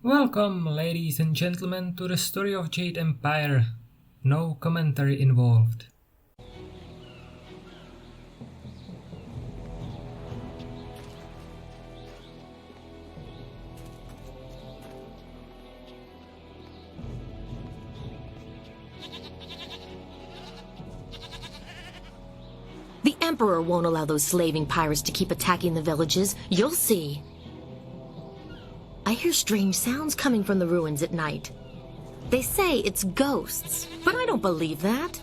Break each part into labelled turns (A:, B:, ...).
A: Welcome, ladies and gentlemen, to the story of Jade Empire. No commentary involved.
B: The Emperor won't allow those slaving pirates to keep attacking the villages. You'll see. I hear strange sounds coming from the ruins at night. They say it's ghosts, but I don't believe that.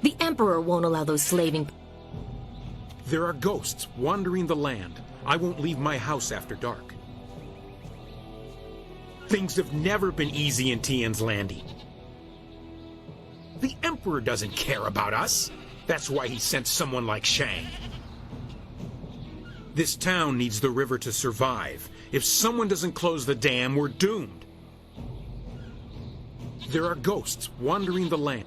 B: The Emperor won't allow those slaving...
C: There are ghosts wandering the land. I won't leave my house after dark. Things have never been easy in Tien's Landing. The Emperor doesn't care about us. That's why he sent someone like Shang. This town needs the river to survive. If someone doesn't close the dam, we're doomed. There are ghosts wandering the land.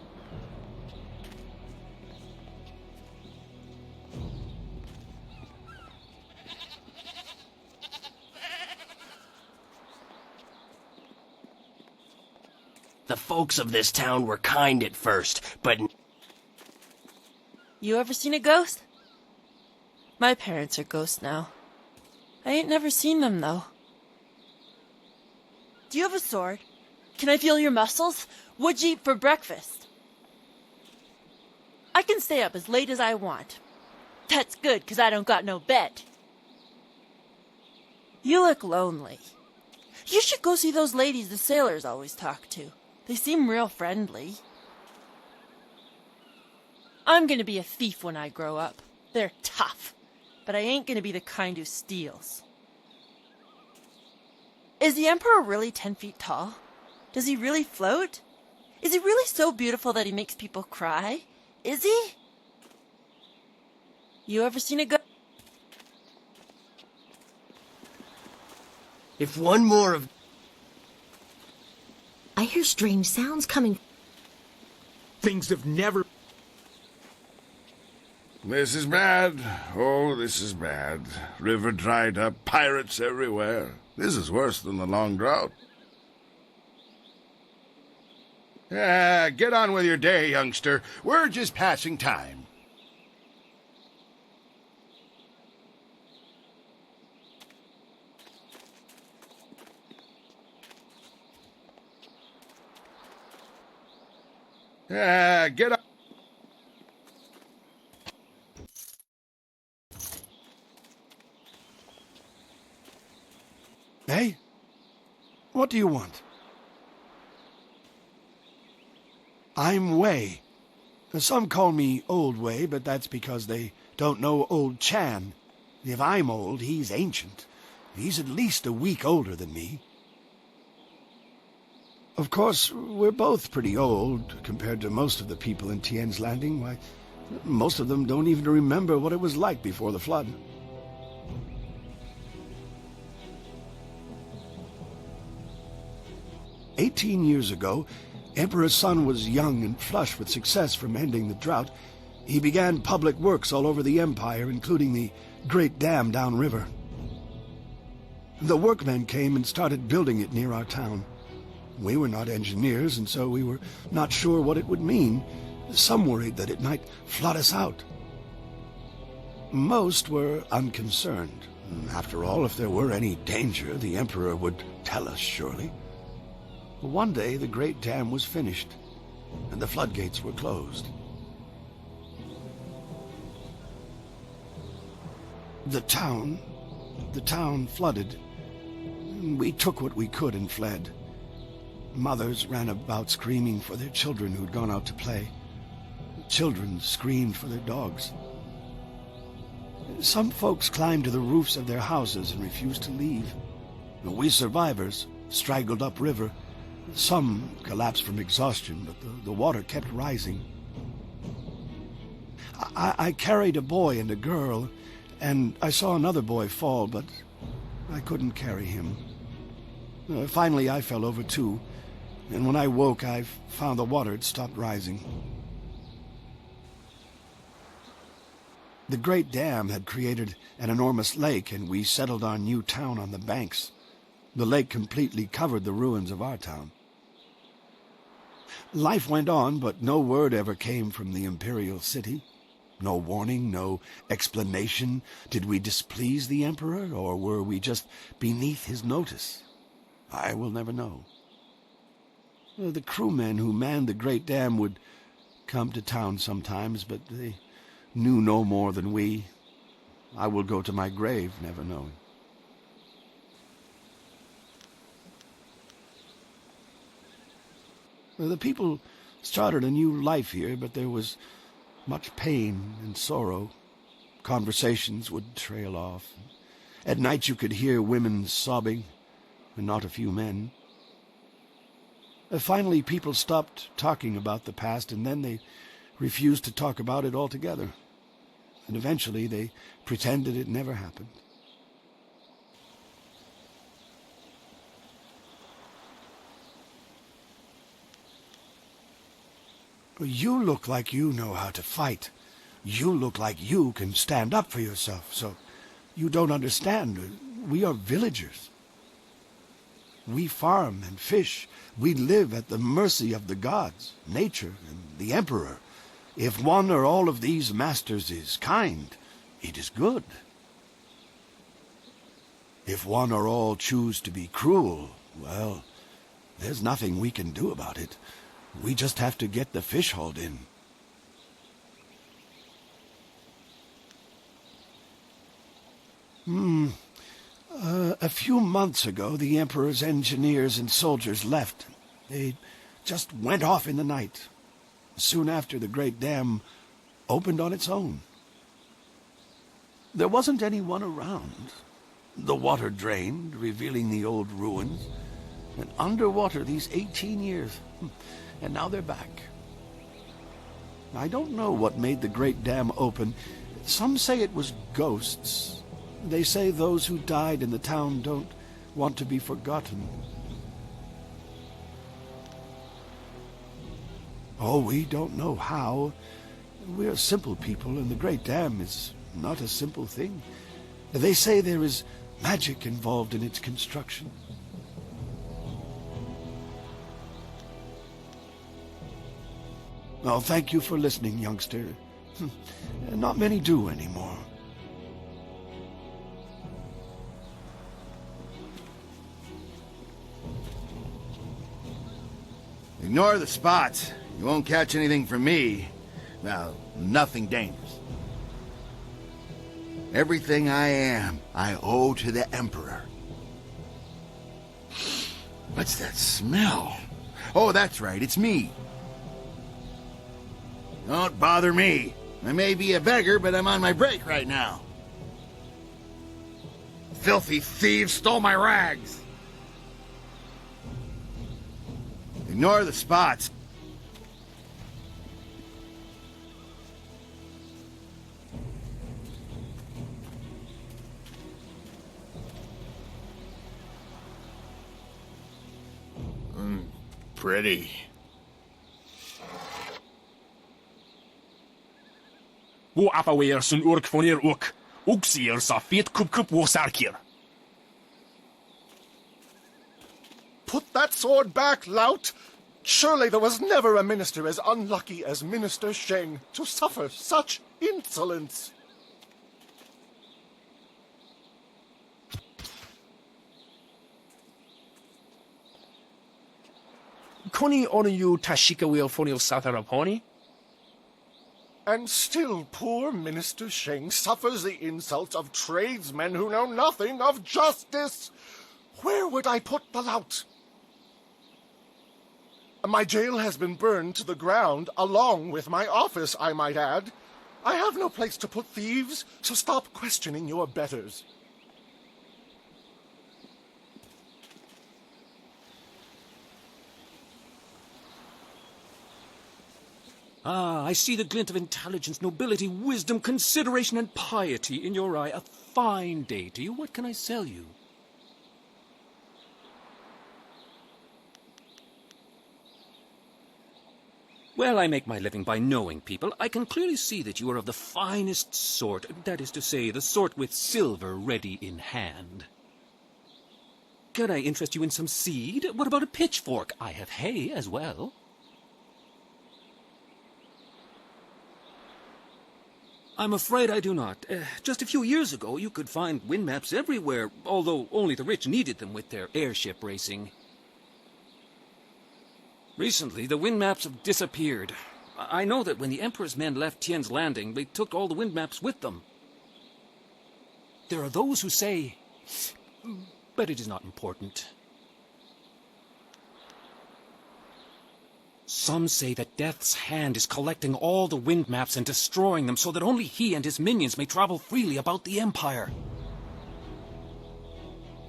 D: The folks of this town were kind at first, but...
E: You ever seen a ghost? My parents are ghosts now. I ain't never seen them, though. Do you have a sword? Can I feel your muscles? What'd you eat for breakfast? I can stay up as late as I want. That's good, 'cause I don't got no bed. You look lonely. You should go see those ladies the sailors always talk to. They seem real friendly. I'm gonna be a thief when I grow up. They're tough, but I ain't gonna be the kind who steals. Is the Emperor really 10 feet tall? Does he really float? Is he really so beautiful that he makes people cry? Is he? You ever seen a ghost?
D: if one more of...
B: I hear strange sounds coming...
C: Things have never...
F: This is bad. Oh, this is bad. River dried up, pirates everywhere. This is worse than the long drought. Get on with your day, youngster. We're just passing time. Get on.
G: Hey? What do you want? I'm Wei. Some call me Old Wei, but that's because they don't know Old Chan. If I'm old, he's ancient. He's at least a week older than me. Of course, we're both pretty old compared to most of the people in Tien's Landing. Why, most of them don't even remember what it was like before the flood. "18 years ago, Emperor Sun was young and flush with success from ending the drought. He began public works all over the empire, including the great dam downriver. The workmen came and started building it near our town. We were not engineers, and so we were not sure what it would mean. Some worried that it might flood us out. Most were unconcerned. After all, if there were any danger, the Emperor would tell us, surely. One day, the great dam was finished, and the floodgates were closed. The town flooded. We took what we could and fled. Mothers ran about screaming for their children who'd gone out to play. Children screamed for their dogs. Some folks climbed to the roofs of their houses and refused to leave. We survivors straggled upriver. Some collapsed from exhaustion, but the water kept rising. I carried a boy and a girl, and I saw another boy fall, but I couldn't carry him. Finally, I fell over too, and when I woke, I found the water had stopped rising. The great dam had created an enormous lake, and we settled our new town on the banks. The lake completely covered the ruins of our town. Life went on, but no word ever came from the imperial city. No warning, no explanation. Did we displease the Emperor, or were we just beneath his notice? I will never know. The crewmen who manned the Great Dam would come to town sometimes, but they knew no more than we. I will go to my grave never knowing. The people started a new life here, but there was much pain and sorrow. Conversations would trail off. At night you could hear women sobbing, and not a few men. Finally, people stopped talking about the past, and then they refused to talk about it altogether. And eventually they pretended it never happened. You look like you know how to fight. You look like you can stand up for yourself, so you don't understand. We are villagers. We farm and fish. We live at the mercy of the gods, nature, and the Emperor. If one or all of these masters is kind, it is good. If one or all choose to be cruel, well, there's nothing we can do about it. We just have to get the fish hauled in. A few months ago, the Emperor's engineers and soldiers left. They just went off in the night. Soon after, the Great Dam opened on its own. There wasn't anyone around. The water drained, revealing the old ruins. And underwater these 18 years. And now they're back. I don't know what made the Great Dam open. Some say it was ghosts. They say those who died in the town don't want to be forgotten. Oh, we don't know how. We're simple people, and the Great Dam is not a simple thing. They say there is magic involved in its construction. Oh, thank you for listening, youngster. Not many do anymore.
H: Ignore the spots. You won't catch anything from me. Well, nothing dangerous. Everything I am, I owe to the Emperor. What's that smell? Oh, that's right, it's me. Don't bother me. I may be a beggar, but I'm on my break right now. Filthy thieves stole my rags. Ignore the spots. Pretty.
I: Wo affaweer sun urk van hier ook. Ook zeer sa feet kup worsarkier.
J: Put that sword back, lout! Surely there was never a minister as unlucky as Minister Sheng to suffer such insolence.
I: Koni onu you tashika wheel fonil sataraponi?
J: And still poor Minister Sheng suffers the insults of tradesmen who know nothing of justice. Where would I put the lout? My jail has been burned to the ground, along with my office, I might add. I have no place to put thieves, so stop questioning your betters.
K: Ah, I see the glint of intelligence, nobility, wisdom, consideration, and piety in your eye. A fine day to you. What can I sell you? Well, I make my living by knowing people. I can clearly see that you are of the finest sort. That is to say, the sort with silver ready in hand. Can I interest you in some seed? What about a pitchfork? I have hay as well. I'm afraid I do not. Just a few years ago, you could find wind maps everywhere, although only the rich needed them with their airship racing. Recently, the wind maps have disappeared. I know that when the Emperor's men left Tien's landing, they took all the wind maps with them. There are those who say... but it is not important. Some say that Death's Hand is collecting all the wind maps and destroying them so that only he and his minions may travel freely about the Empire.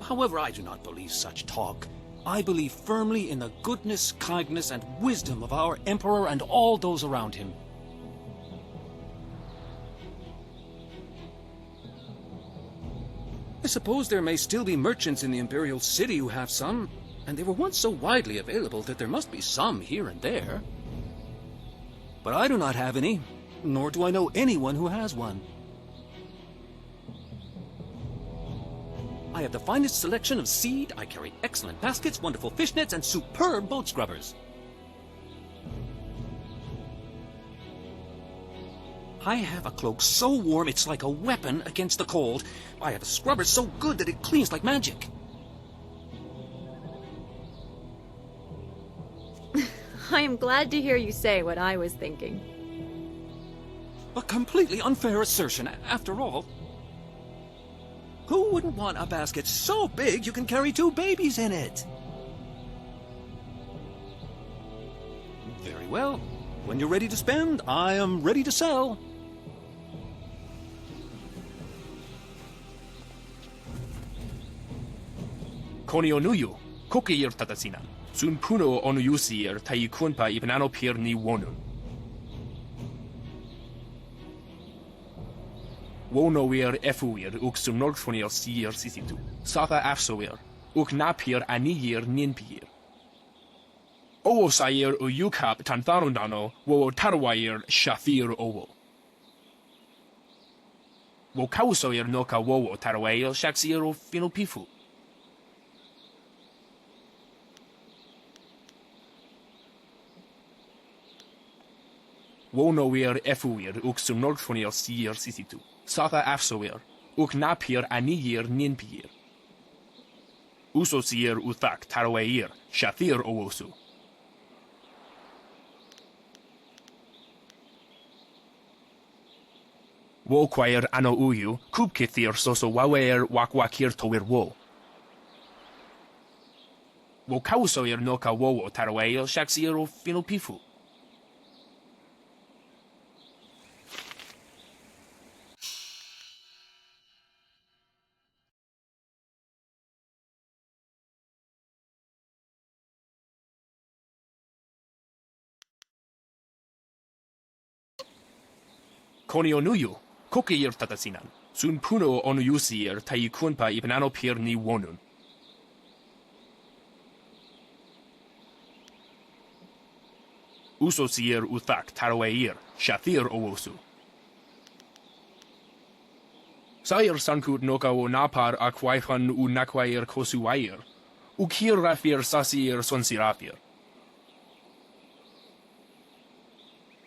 K: However, I do not believe such talk. I believe firmly in the goodness, kindness, and wisdom of our Emperor and all those around him. I suppose there may still be merchants in the Imperial City who have some, and they were once so widely available that there must be some here and there. But I do not have any, nor do I know anyone who has one. I have the finest selection of seed, I carry excellent baskets, wonderful fish nets, and superb boat scrubbers. I have a cloak so warm it's like a weapon against the cold. I have a scrubber so good that it cleans like magic.
L: I am glad to hear you say what I was thinking.
K: A completely unfair assertion, after all. Who wouldn't want a basket so big you can carry 2 babies in it? Very well. When you're ready to spend, I am ready to sell.
I: Konionuyu, kokir tatasina. Sun puno onuyusir taikunpa ibnano pir ni wonun. Wonoir efuir uk sunorkfonir sir sisitu. Satha afsoir, uk napir aniyir ninpir. Owo sair uyukap tantharundano, wo tarwair shathir owo. Wo kausoir noka wowo tarwair shaksir o finopifu. Wonoir efuir uk sunorkfonir sir sisitu. Satha afsoir, uk napir aniyir ninpir. Usosir uthak tarwair shathir owosu. Wo quair ano uyu, kubkithir soso wawer wakwakir toir wo. Wo kausoir noka wowo tarwail shaksir o finopifu. Konionuyu, kokir tatasinan. Sun puno onuyusir taikunpa ibnano pir ni wonun. Usosir uthak tarwair shathir owosu. Sair sankut noka wo napar akwaifan u nakwair kosuwair. Ukir rafir sasir sonsirafir.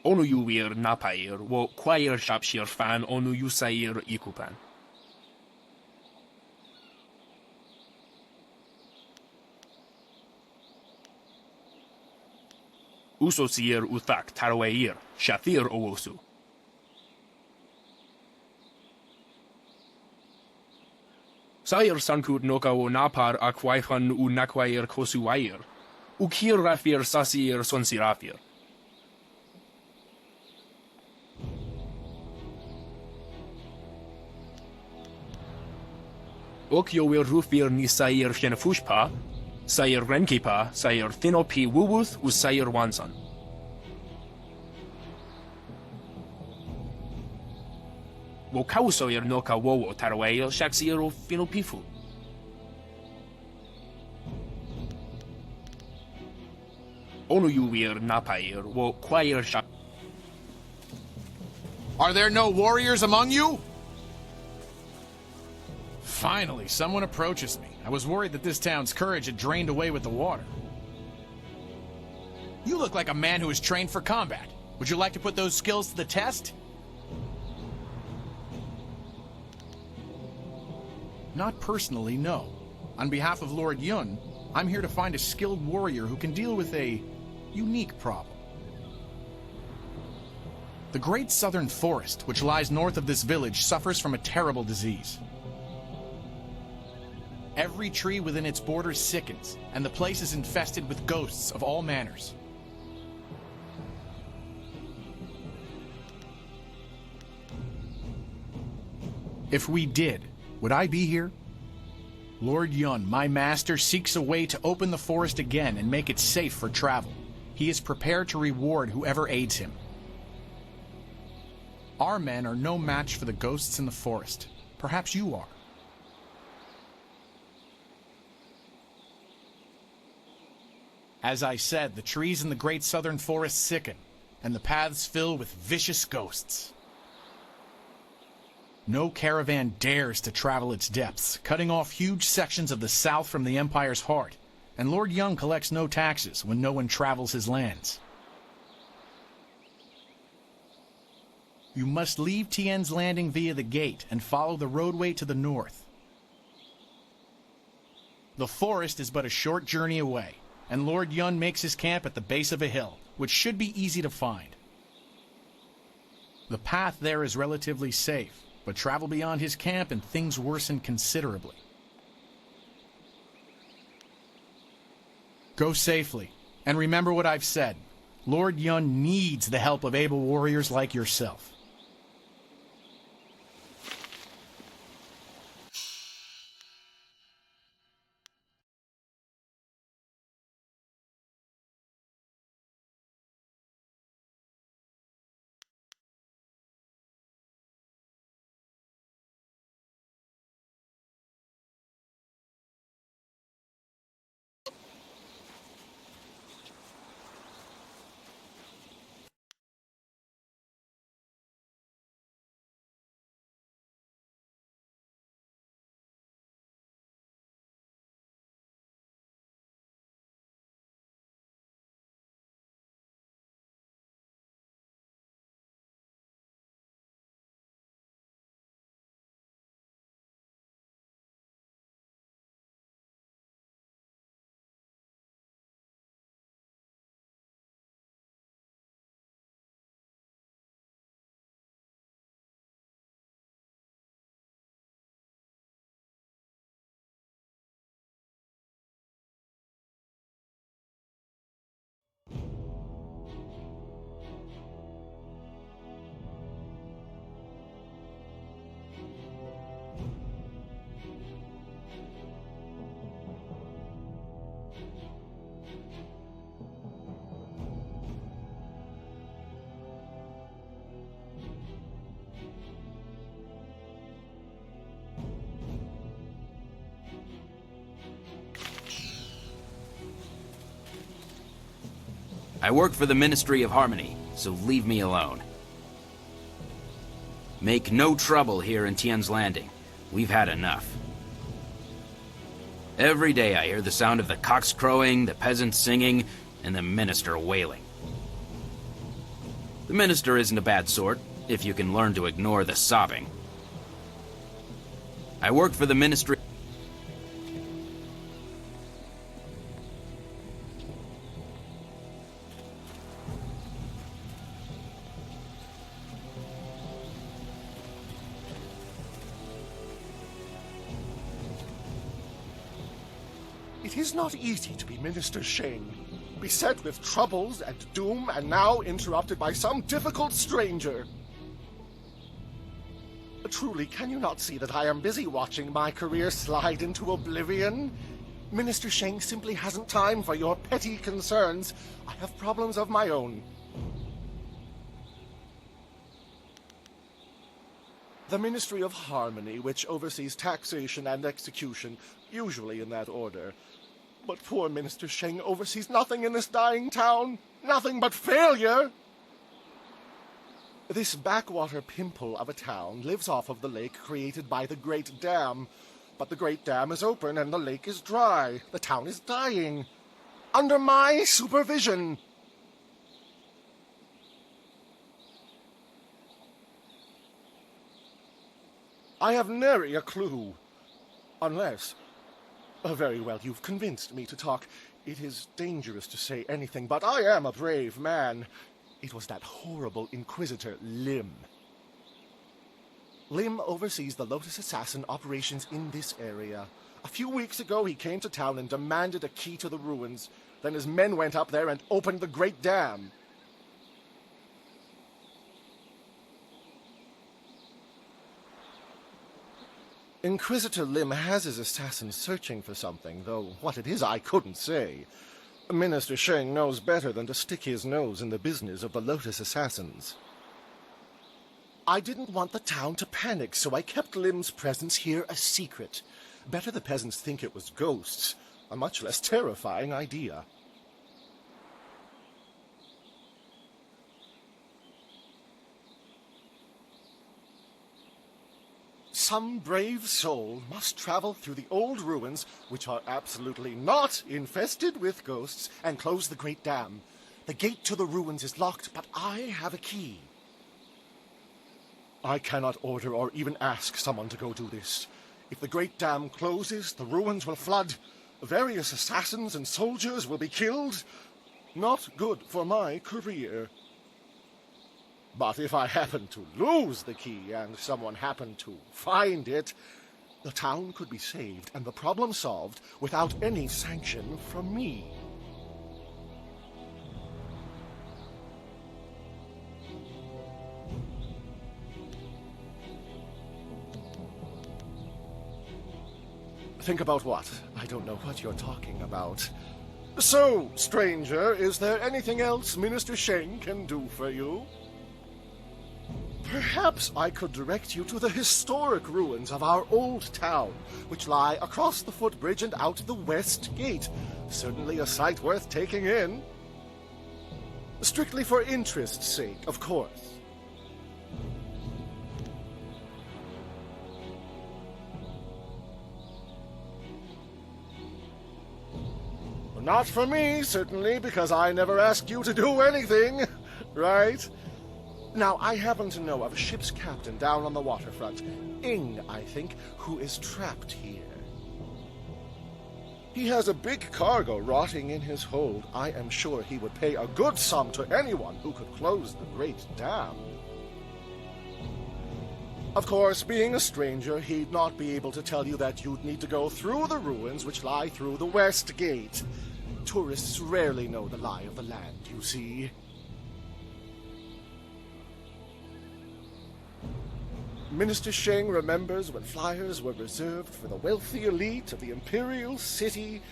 I: Onuyuir napair wo quair shapshir fan onuyusair ikupan. Usosir uthak tarwair shathir owosu. Sair sankut noka wo napar akwaifan u nakwair kosuwair. Ukir rafir sasir sonsirafir. Okyoir rufir ni sair shenefushpa, sair renkipa, sair thinopi wuwuth u sair wansan. Wo kausoir noka wowo tarwail shaksir o finopifu. Onuyuir napair wo quair shap.
M: Are there no warriors among you? Finally, someone approaches me. I was worried that this town's courage had drained away with the water. You look like a man who is trained for combat. Would you like to put those skills to the test? Not personally, no. On behalf of Lord Yun, I'm here to find a skilled warrior who can deal with a unique problem. The Great Southern Forest, which lies north of this village, suffers from a terrible disease. Every tree within its borders sickens, and the place is infested with ghosts of all manners. If we did, would I be here? Lord Yun, my master, seeks a way to open the forest again and make it safe for travel. He is prepared to reward whoever aids him. Our men are no match for the ghosts in the forest. Perhaps you are. As I said, the trees in the Great Southern Forest sicken, and the paths fill with vicious ghosts. No caravan dares to travel its depths, cutting off huge sections of the south from the Empire's heart, and Lord Yun collects no taxes when no one travels his lands. You must leave Tien's landing via the gate and follow the roadway to the north. The forest is but a short journey away, and Lord Yun makes his camp at the base of a hill, which should be easy to find. The path there is relatively safe, but travel beyond his camp and things worsen considerably. Go safely, and remember what I've said. Lord Yun needs the help of able warriors like yourself.
N: I work for the Ministry of Harmony, so leave me alone. Make no trouble here in Tien's Landing. We've had enough. Every day I hear the sound of the cocks crowing, the peasants singing, and the minister wailing. The minister isn't a bad sort, if you can learn to ignore the sobbing. I work for the Ministry...
J: It is not easy to be Minister Sheng, beset with troubles and doom, and now interrupted by some difficult stranger. Truly, can you not see that I am busy watching my career slide into oblivion? Minister Sheng simply hasn't time for your petty concerns. I have problems of my own. The Ministry of Harmony, which oversees taxation and execution, usually in that order. But poor Minister Sheng oversees nothing in this dying town. Nothing but failure! This backwater pimple of a town lives off of the lake created by the Great Dam, But the Great Dam is open and the lake is dry. The town is dying. Under my supervision. I have nary a clue. Unless... very well, you've convinced me to talk. It is dangerous to say anything, but I am a brave man. It was that horrible Inquisitor, Lim. Lim oversees the Lotus Assassin operations in this area. A few weeks ago, he came to town and demanded a key to the ruins. Then his men went up there and opened the Great Dam. Inquisitor Lim has his assassins searching for something, though what it is I couldn't say. Minister Sheng knows better than to stick his nose in the business of the Lotus Assassins. I didn't want the town to panic, so I kept Lim's presence here a secret. Better the peasants think it was ghosts. A much less terrifying idea. Some brave soul must travel through the old ruins, which are absolutely not infested with ghosts, and close the Great Dam. The gate to the ruins is locked, but I have a key. I cannot order or even ask someone to go do this. If the Great Dam closes, the ruins will flood. Various assassins and soldiers will be killed. Not good for my career. But if I happen to lose the key and someone happened to find it, the town could be saved and the problem solved without any sanction from me. Think about what? I don't know what you're talking about. So, stranger, is there anything else Minister Sheng can do for you? Perhaps I could direct you to the historic ruins of our old town, which lie across the footbridge and out the west gate. Certainly a sight worth taking in. Strictly for interest's sake, of course. Not for me, certainly, because I never asked you to do anything, right? Now, I happen to know of a ship's captain down on the waterfront, Ing, I think, who is trapped here. He has a big cargo rotting in his hold. I am sure he would pay a good sum to anyone who could close the Great Dam. Of course, being a stranger, he'd not be able to tell you that you'd need to go through the ruins which lie through the West Gate. Tourists rarely know the lie of the land, you see. Minister Sheng remembers when flyers were reserved for the wealthy elite of the Imperial City.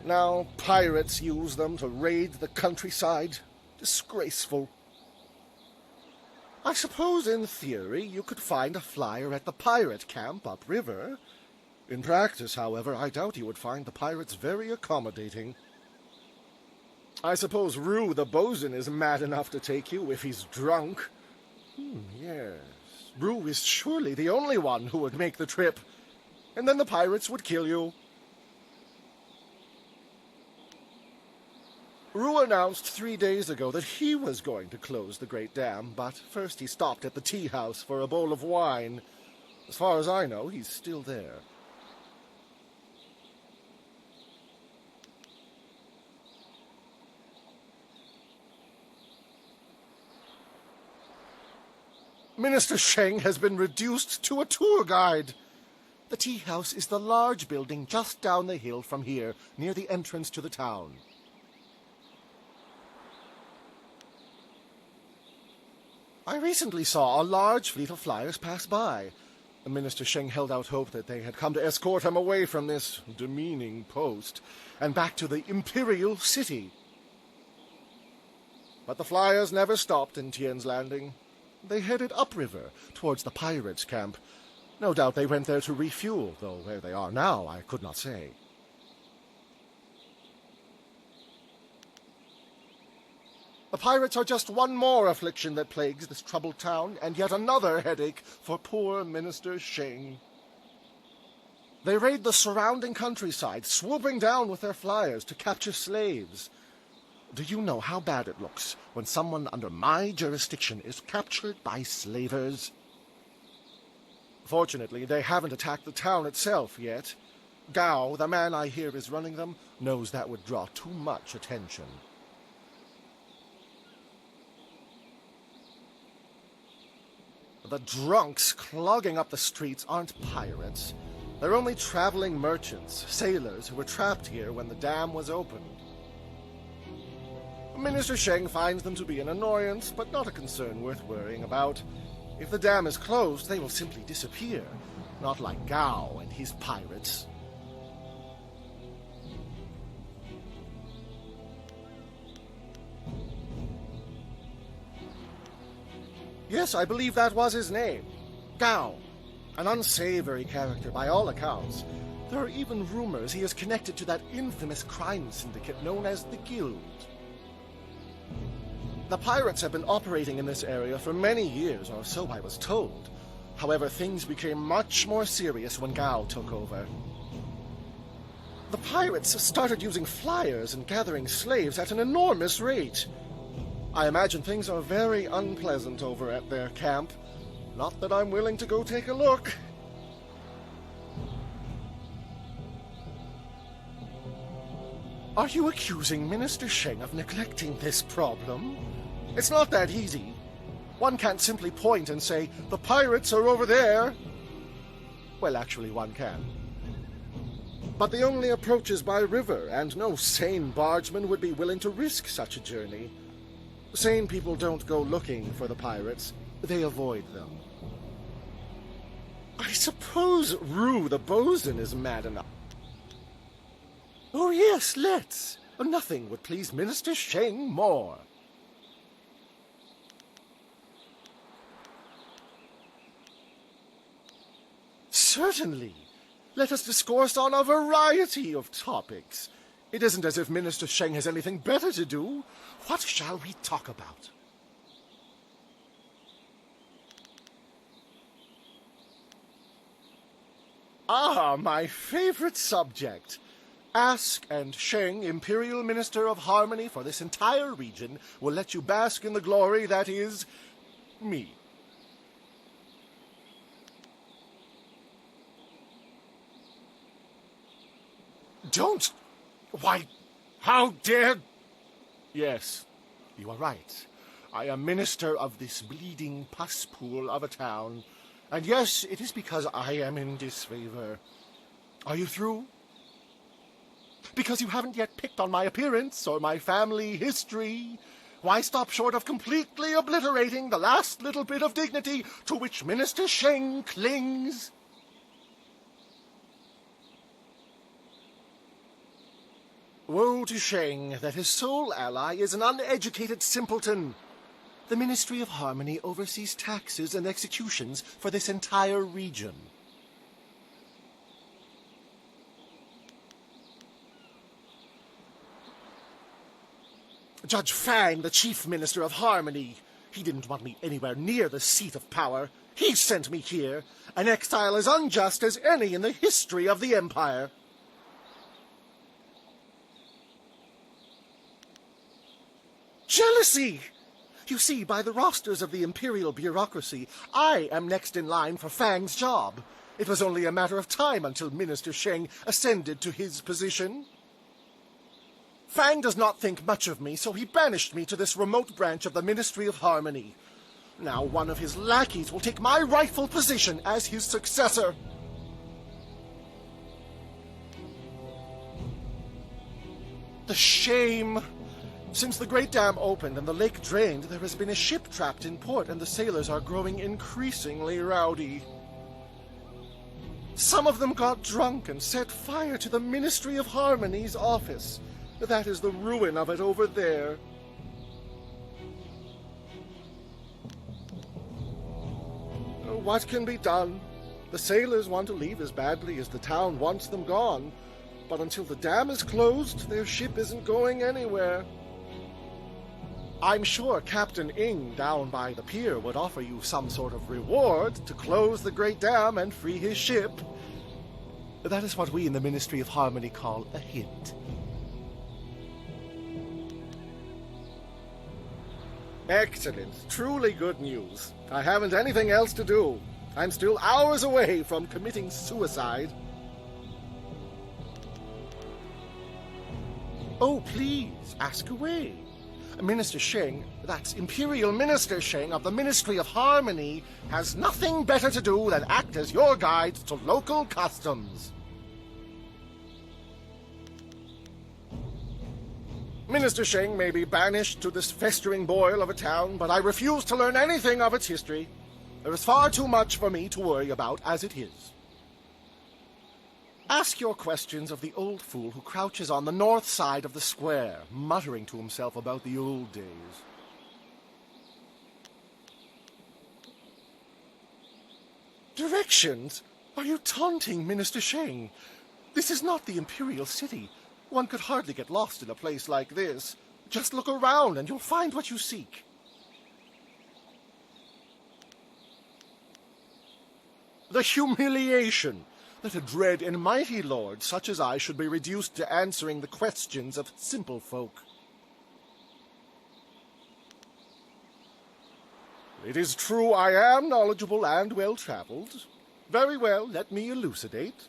J: Now pirates use them to raid the countryside. Disgraceful. I suppose in theory you could find a flyer at the pirate camp upriver. In practice, however, I doubt you would find the pirates very accommodating. I suppose Rue the bosun is mad enough to take you if he's drunk. Yes. Rue is surely the only one who would make the trip. And then the pirates would kill you. Rue announced 3 days ago that he was going to close the Great Dam, but first he stopped at the tea house for a bowl of wine. As far as I know, he's still there. Minister Sheng has been reduced to a tour guide. The tea house is the large building just down the hill from here, near the entrance to the town. I recently saw a large fleet of flyers pass by. Minister Sheng held out hope that they had come to escort him away from this demeaning post and back to the Imperial City. But the flyers never stopped in Tien's Landing. They headed upriver, towards the pirates' camp. No doubt they went there to refuel, though where they are now I could not say. The pirates are just one more affliction that plagues this troubled town, and yet another headache for poor Minister Sheng. They raid the surrounding countryside, swooping down with their flyers to capture slaves. Do you know how bad it looks when someone under my jurisdiction is captured by slavers? Fortunately, they haven't attacked the town itself yet. Gao, the man I hear is running them, knows that would draw too much attention. The drunks clogging up the streets aren't pirates. They're only traveling merchants, sailors who were trapped here when the dam was opened. Minister Sheng finds them to be an annoyance, but not a concern worth worrying about. If the dam is closed, they will simply disappear, not like Gao and his pirates. Yes, I believe that was his name. Gao. An unsavory character by all accounts. There are even rumors he is connected to that infamous crime syndicate known as the Guild. The pirates have been operating in this area for many years, or so I was told. However, things became much more serious when Gao took over. The pirates started using flyers and gathering slaves at an enormous rate. I imagine things are very unpleasant over at their camp. Not that I'm willing to go take a look. Are you accusing Minister Sheng of neglecting this problem? It's not that easy. One can't simply point and say, the pirates are over there. Well, actually, one can. But the only approach is by river, and no sane bargeman would be willing to risk such a journey. Sane people don't go looking for the pirates. They avoid them. I suppose Rue the bosun is mad enough. Oh yes, let's. Nothing would please Minister Sheng more. Certainly. Let us discourse on a variety of topics. It isn't as if Minister Sheng has anything better to do. What shall we talk about? Ah, my favorite subject. Ask, and Sheng, Imperial Minister of Harmony for this entire region, will let you bask in the glory that is me. Don't! Why, how dare... Yes, you are right. I am minister of this bleeding pus-pool of a town. And yes, it is because I am in disfavor. Are you through? Because you haven't yet picked on my appearance or my family history. Why stop short of completely obliterating the last little bit of dignity to which Minister Sheng clings? Woe to Sheng that his sole ally is an uneducated simpleton. The Ministry of Harmony oversees taxes and executions for this entire region. Judge Fang, the Chief Minister of Harmony, he didn't want me anywhere near the seat of power. He sent me here, an exile as unjust as any in the history of the Empire. Jealousy! You see, by the rosters of the imperial bureaucracy, I am next in line for Fang's job. It was only a matter of time until Minister Sheng ascended to his position. Fang does not think much of me, so he banished me to this remote branch of the Ministry of Harmony. Now one of his lackeys will take my rightful position as his successor. The shame! Since the Great Dam opened and the lake drained, there has been a ship trapped in port, and the sailors are growing increasingly rowdy. Some of them got drunk and set fire to the Ministry of Harmony's office. That is the ruin of it over there. What can be done? The sailors want to leave as badly as the town wants them gone. But until the dam is closed, their ship isn't going anywhere. I'm sure Captain Ing down by the pier would offer you some sort of reward to close the Great Dam and free his ship. That is what we in the Ministry of Harmony call a hint. Excellent. Truly good news. I haven't anything else to do. I'm still hours away from committing suicide. Oh, please, ask away. Minister Sheng, that's Imperial Minister Sheng of the Ministry of Harmony, has nothing better to do than act as your guide to local customs. Minister Sheng may be banished to this festering boil of a town, but I refuse to learn anything of its history. There is far too much for me to worry about as it is. Ask your questions of the old fool who crouches on the north side of the square, muttering to himself about the old days. Directions? Are you taunting Minister Sheng? This is not the Imperial City. One could hardly get lost in a place like this. Just look around and you'll find what you seek. The humiliation that a dread and mighty lord such as I should be reduced to answering the questions of simple folk. It is true I am knowledgeable and well-traveled. Very well, let me elucidate.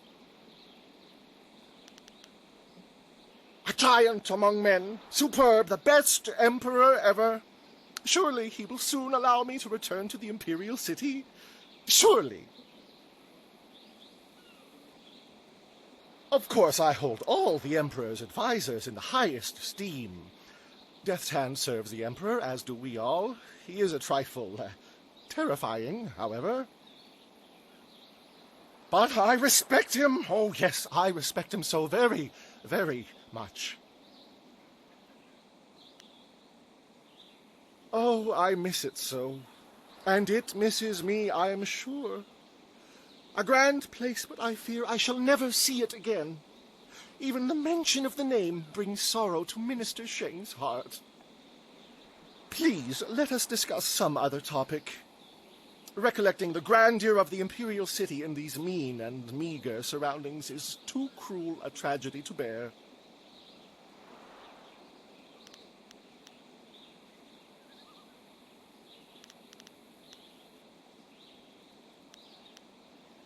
J: A giant among men, superb, the best emperor ever. Surely he will soon allow me to return to the Imperial City. Surely. Of course, I hold all the Emperor's advisors in the highest esteem. Death's Hand serves the Emperor, as do we all. He is a trifle terrifying, however. But I respect him. Oh, yes, I respect him so very, very much. Oh, I miss it so. And it misses me, I am sure. A grand place, but I fear I shall never see it again. Even the mention of the name brings sorrow to Minister Sheng's heart. Please, let us discuss some other topic. Recollecting the grandeur of the Imperial City in these mean and meager surroundings is too cruel a tragedy to bear.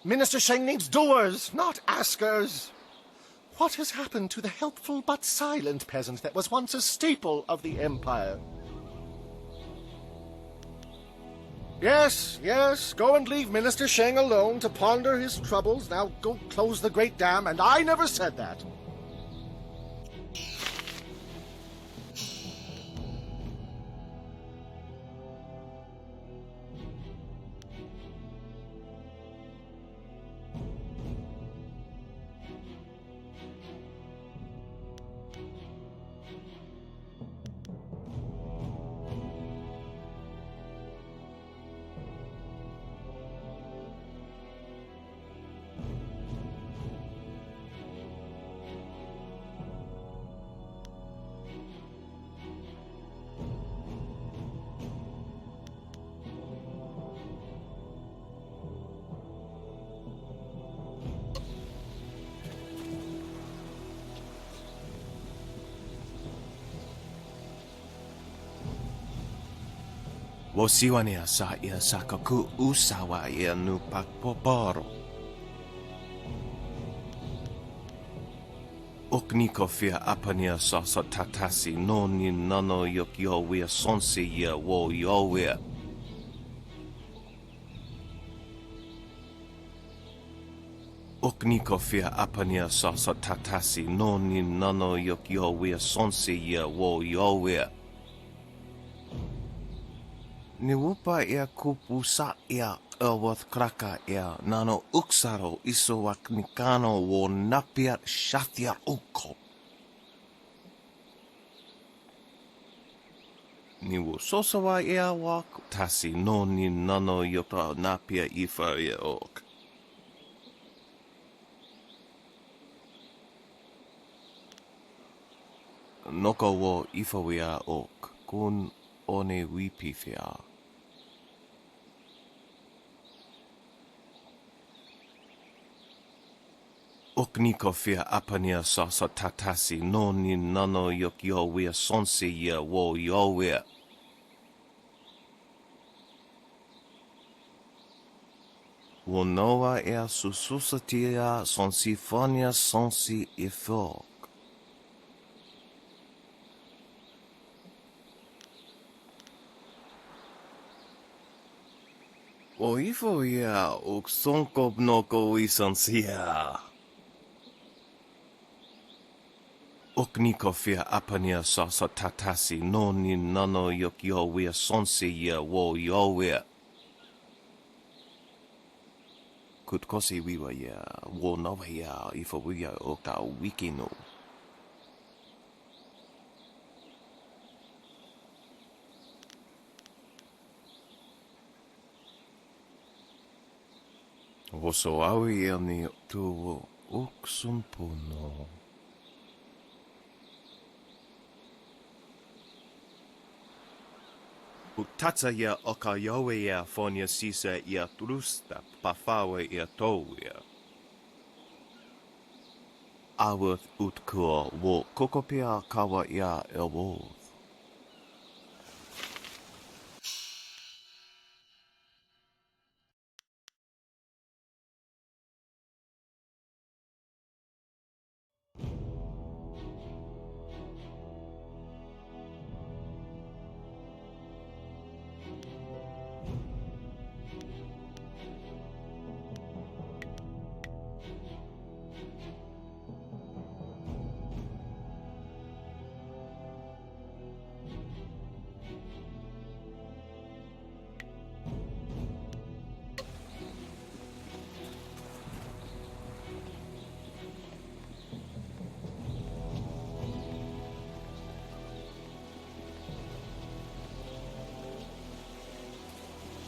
J: Minister Sheng needs doers, not askers. What has happened to the helpful but silent peasant that was once a staple of the Empire? Yes, yes, go and leave Minister Sheng alone to ponder his troubles. Now go close the great dam, and I never said that.
O: Wosiwania sa ia sakaku usawa ia nu pakpoporo. Okniko fia apania sasa tatasi no ni nano yok yo wea sonsi ia wo yo wea. Okniko fia apania sasa tatasi no ni nano yok yo wea sonsi ia wo yo wea. Ni wupa ia kupu sa ia Elworth kraka ia nano uksaro iso wak nikano wo napiat shathia uko. Ni wu sosawa ia wak tasi no ni nano yota napia ifa ia ok. Noko wo ifa wia ok kun one wipi fia. Oknikofia apania sasa tatasi noni nano yok yowea sonsi ya wo yowea. Wonoa ea sususatia sonsifonia sonsi ifok. Oifo ya uksonkob noko isansia. Oknikofia apania sasa tatasi noni nano yok yowea sonsi ya wo yowea. Kutkosi wiwa ya wo nova ya ifo wiya oka wikino. Oso awi ya ni tuwo uksumpuno. Utatsa ya oka yowe ya fonia sisa ya trusta pafawe ya towe. Awath utko wo kokopia kawa ya elwoth.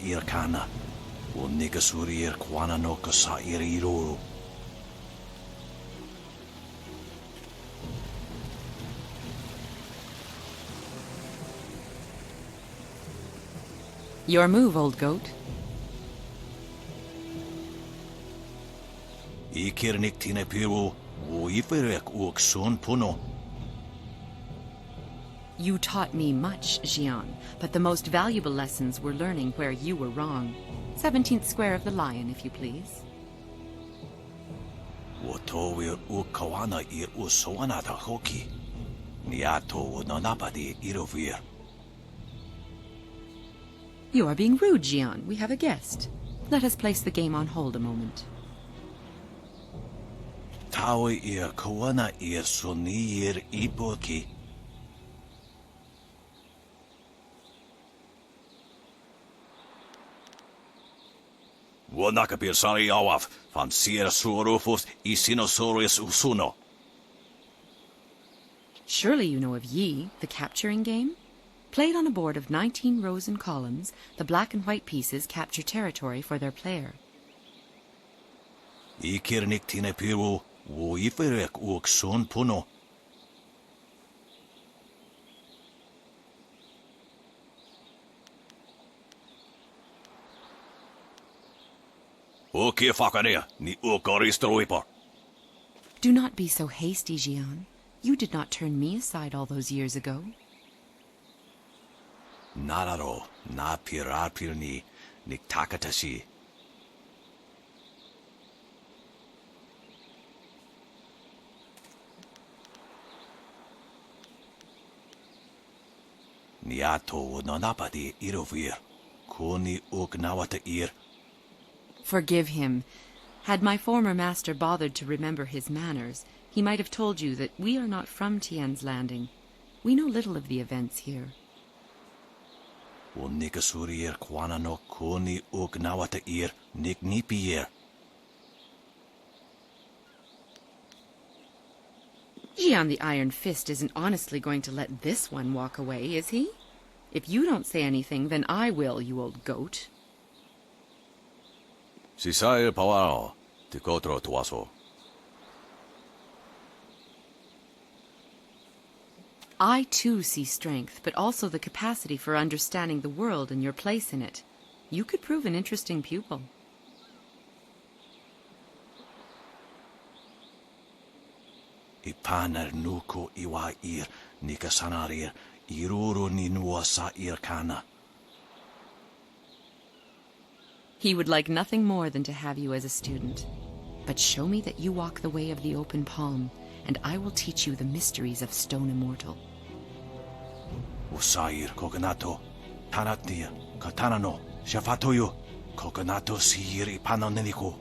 P: Irkana, o Nigasuri Irkwana no Kasa Iriruru.
Q: Your move, old goat.
P: Ikirnik Tinepiru, o Iferek Uksun Puno.
Q: You taught me much, Jian, but the most valuable lessons were learning where you were wrong. 17th square of the lion, if you please.
P: Wotowir Ukawana ir Usoana da Hoki. Niato Nonapadi Irovir.
Q: You are being rude, Jian. We have a guest. Let us place the game on hold a moment.
P: Tawi ir Kawana ir Sunir Iboki. Wanakapir Sari Awaf, van Sierra Suorufus Isinosaurus Usuno.
Q: Surely you know of Yi, the capturing game? Played on a board of 19 rows and columns, the black and white pieces capture territory for their player.
P: Ikirnik Tinepiru, Uiferek Uksun Puno.
Q: Do not be so hasty, Jian. You did not turn me aside all those years ago.
P: Nararo, na pirarpirni, niktakatashi. Niato nanapadi irovir, kuni ugnawata ir.
Q: Forgive him. Had my former master bothered to remember his manners, he might have told you that we are not from Tien's Landing. We know little of the events here.
P: O Nigasurier Kwana no Kuni Ugnawata ir Nignipier.
Q: Jian the Iron Fist isn't honestly going to let this one walk away, is he? If you don't say anything, then I will, you old goat.
P: Sisair Pawaro, Tikotro Tuaso.
Q: I too see strength, but also the capacity for understanding the world and your place in it. You could prove an interesting pupil.
P: kaner nuko iwa ir nikasanarir iruru ninua sa ir kana.
Q: He would like nothing more than to have you as a student. But show me that you walk the way of the open palm, and I will teach you the mysteries of Stone Immortal.
P: Usair kokonato, tanatia, katanano, shafatoyo, kokonato siri panoneniko.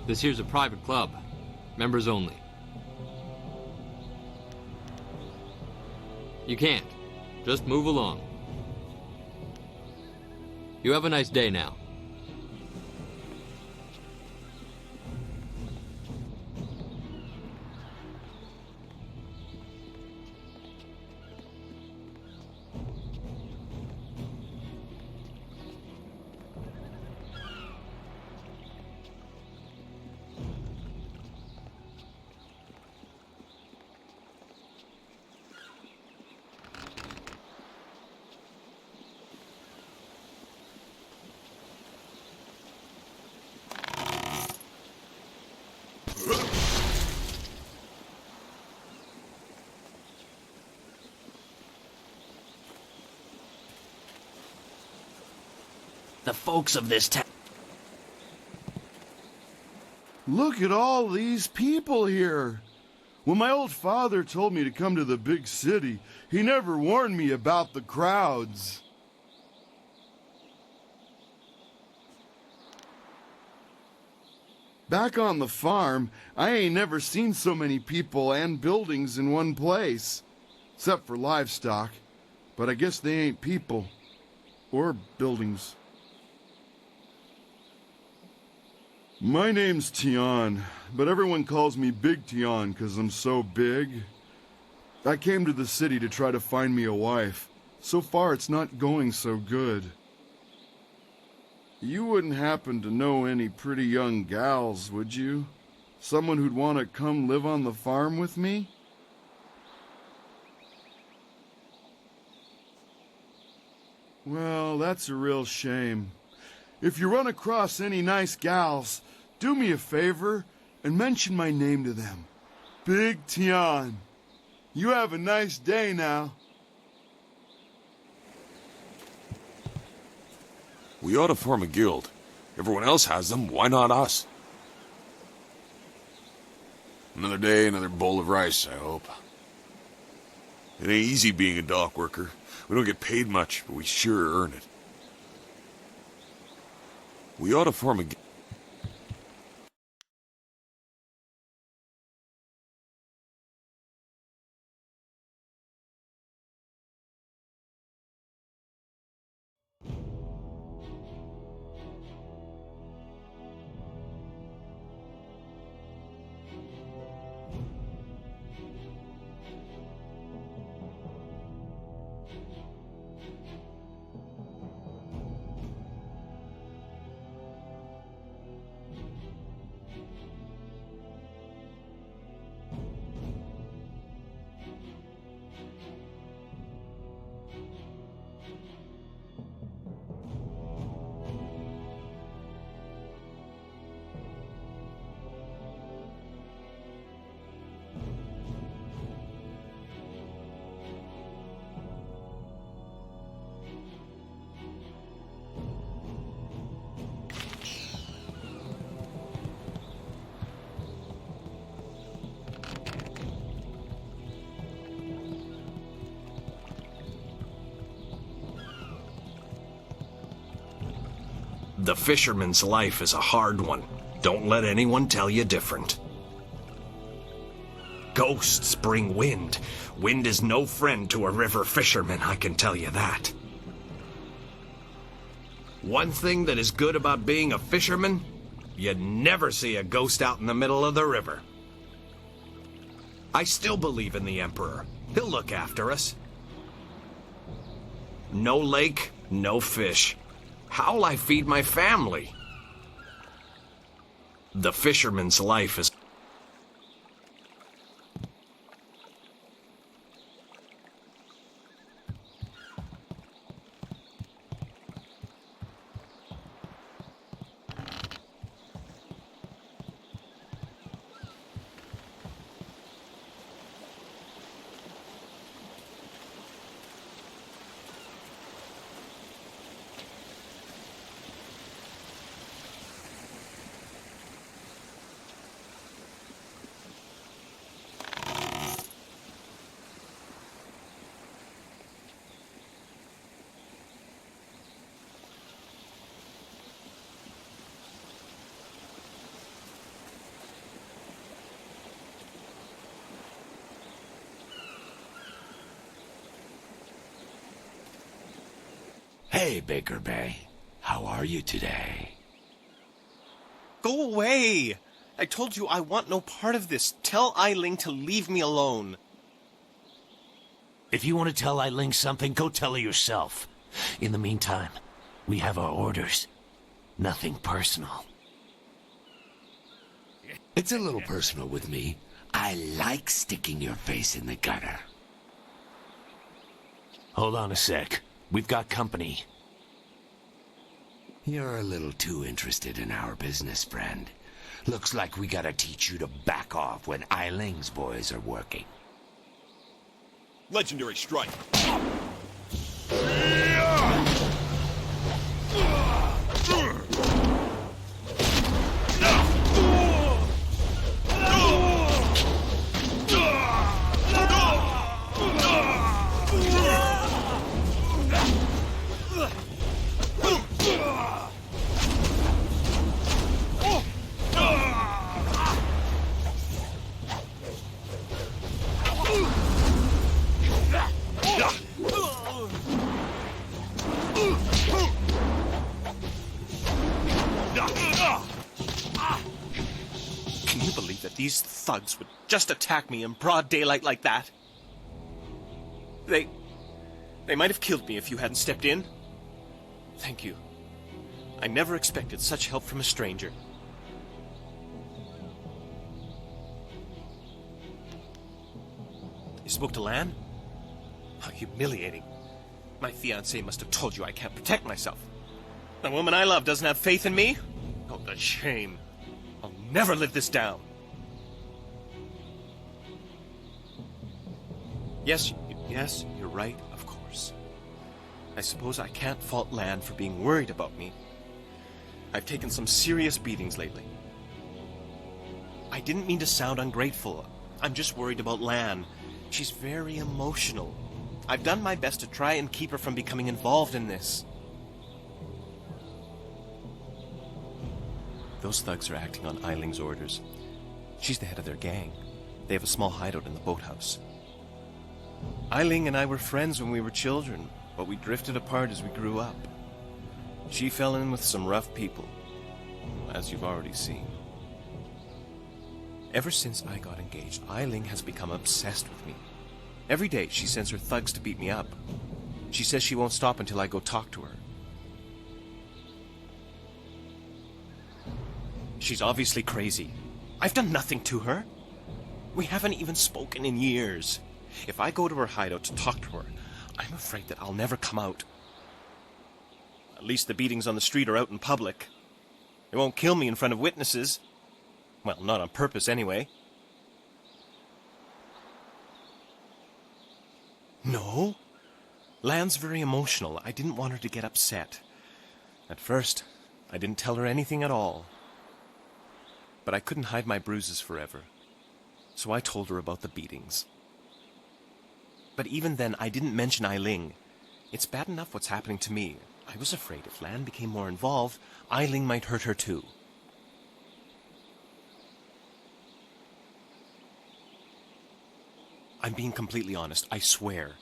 R: This here's a private club. Members only. You can't. Just move along. You have a nice day now.
D: The folks of this town...
F: Look at all these people here. When my old father told me to come to the big city, he never warned me about the crowds. Back on the farm, I ain't never seen so many people and buildings in one place. Except for livestock. But I guess they ain't people. Or buildings. My name's Tien, but everyone calls me Big Tien because I'm so big. I came to the city to try to find me a wife. So far, it's not going so good. You wouldn't happen to know any pretty young gals, would you? Someone who'd want to come live on the farm with me? Well, that's a real shame. If you run across any nice gals, do me a favor and mention my name to them. Big Tien. You have a nice day now.
S: We ought to form a guild. Everyone else has them, why not us? Another day, another bowl of rice, I hope. It ain't easy being a dock worker. We don't get paid much, but we sure earn it. We ought to form a guild.
T: The fisherman's life is a hard one. Don't let anyone tell you different. Ghosts bring wind. Wind is no friend to a river fisherman, I can tell you that. One thing that is good about being a fisherman, you never see a ghost out in the middle of the river. I still believe in the Emperor. He'll look after us. No lake, no fish. How'll I feed my family? The fisherman's life is...
U: Hey, Baker Bay. How are you today?
O: Go away! I told you I want no part of this. Tell Eiling to leave me alone.
U: If you want to tell Eiling something, go tell her yourself. In the meantime, we have our orders. Nothing personal. It's a little personal with me. I like sticking your face in the gutter. Hold on a sec. We've got company. You're a little too interested in our business, friend. Looks like we gotta teach you to back off when Eiling's boys are working.
S: Legendary strike.
O: Can you believe that these thugs would just attack me in broad daylight like that? They might have killed me if you hadn't stepped in. Thank you. I never expected such help from a stranger. You spoke to Lan? How humiliating. My fiancé must have told you I can't protect myself. The woman I love doesn't have faith in me? Oh, the shame. I'll never live this down. Yes, you're right, of course. I suppose I can't fault Lan for being worried about me. I've taken some serious beatings lately. I didn't mean to sound ungrateful. I'm just worried about Lan. She's very emotional. I've done my best to try and keep her from becoming involved in this. Those thugs are acting on Eiling's orders. She's the head of their gang. They have a small hideout in the boathouse. Eiling and I were friends when we were children, but we drifted apart as we grew up. She fell in with some rough people, as you've already seen. Ever since I got engaged, Eiling has become obsessed with me. Every day she sends her thugs to beat me up. She says she won't stop until I go talk to her. She's obviously crazy. I've done nothing to her. We haven't even spoken in years. If I go to her hideout to talk to her, I'm afraid that I'll never come out. At least the beatings on the street are out in public. They won't kill me in front of witnesses. Well, not on purpose anyway. No. Lan's very emotional. I didn't want her to get upset. At first, I didn't tell her anything at all. But I couldn't hide my bruises forever. So I told her about the beatings. But even then, I didn't mention Eiling. It's bad enough what's happening to me. I was afraid if Lan became more involved, Eiling might hurt her too. I'm being completely honest, I swear.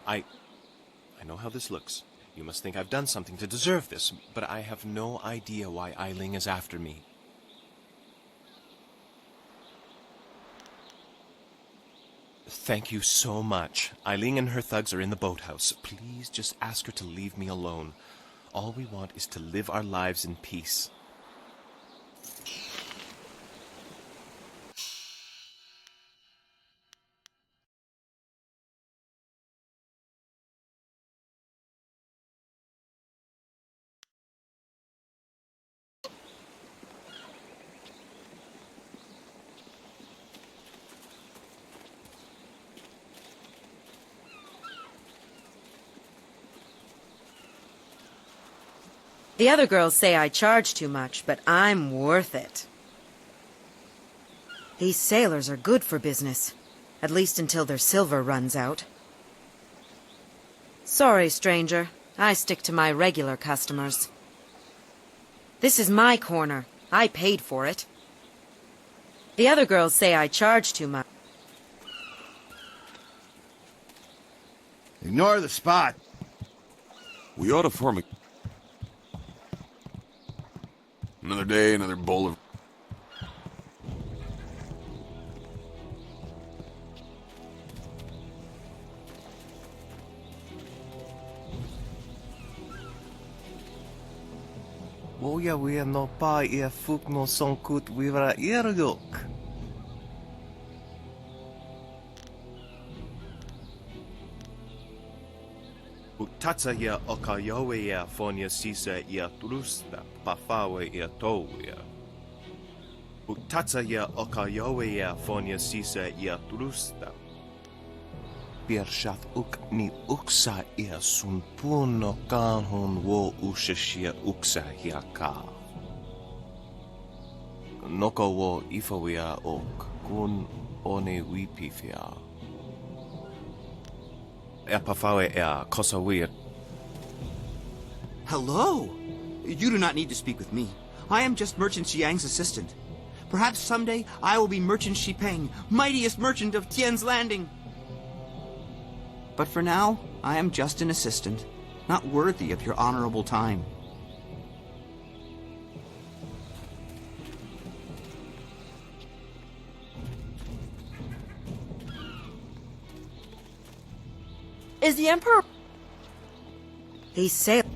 O: I know how this looks. You must think I've done something to deserve this, but I have no idea why Eiling is after me. Thank you so much. Eiling and her thugs are in the boathouse. Please just ask her to leave me alone. All we want is to live our lives in peace.
A: The other girls say I charge too much, but I'm worth it. These sailors are good for business, at least until their silver runs out. Sorry, stranger. I stick to my regular customers. This is my corner. I paid for it. The other girls say I charge too much.
H: Ignore the spot.
S: We ought to form a... Another day, another bowl of...
O: Woja wea no pa ia fuk no sonkut wivra irguk. Utatsa ia okayowe ia fonia sisa ia trusta pafawe ia towia. Utatsa ia okayowe ia fonia sisa ia trusta. Piershat uk ni uksa ia sun puno kanhon wo ushashia uksa ia ka. Noko wo ifawia ok kun one wipifia. Epafawe ea kosawir.
V: Hello! You do not need to speak with me. I am just Merchant Xiang's assistant. Perhaps someday I will be Merchant Xipeng, mightiest merchant of Tien's Landing. But for now, I am just an assistant, not worthy of your honorable time.
E: Is the Emperor...
A: These sailors...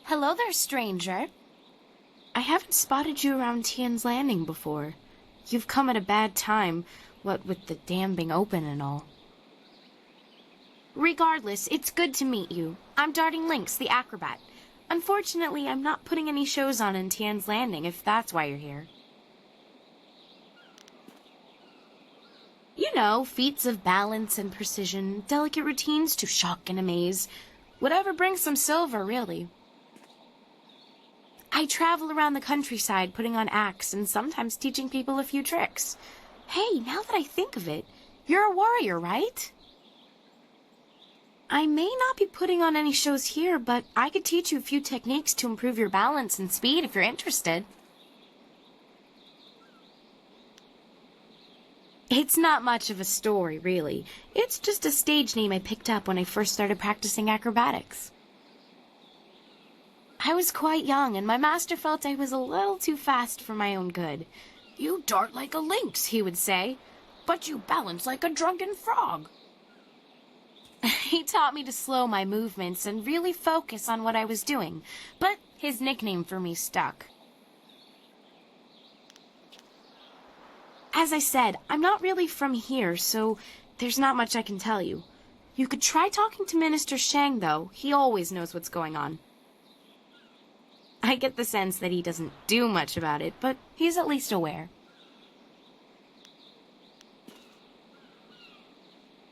W: Hello there, stranger. I haven't spotted you around Tien's Landing before. You've come at a bad time, what with the dam being open and all. Regardless, it's good to meet you. I'm Darting Lynx, the acrobat. Unfortunately, I'm not putting any shows on in Tien's Landing, if that's why you're here. You know, feats of balance and precision, delicate routines to shock and amaze. Whatever brings some silver, really. I travel around the countryside putting on acts and sometimes teaching people a few tricks. Hey, now that I think of it, you're a warrior, right? I may not be putting on any shows here, but I could teach you a few techniques to improve your balance and speed if you're interested. It's not much of a story, really. It's just a stage name I picked up when I first started practicing acrobatics. I was quite young, and my master felt I was a little too fast for my own good. "You dart like a lynx," he would say, "but you balance like a drunken frog." He taught me to slow my movements and really focus on what I was doing, but his nickname for me stuck. As I said, I'm not really from here, so there's not much I can tell you. You could try talking to Minister Shang, though. He always knows what's going on. I get the sense that he doesn't do much about it, but he's at least aware.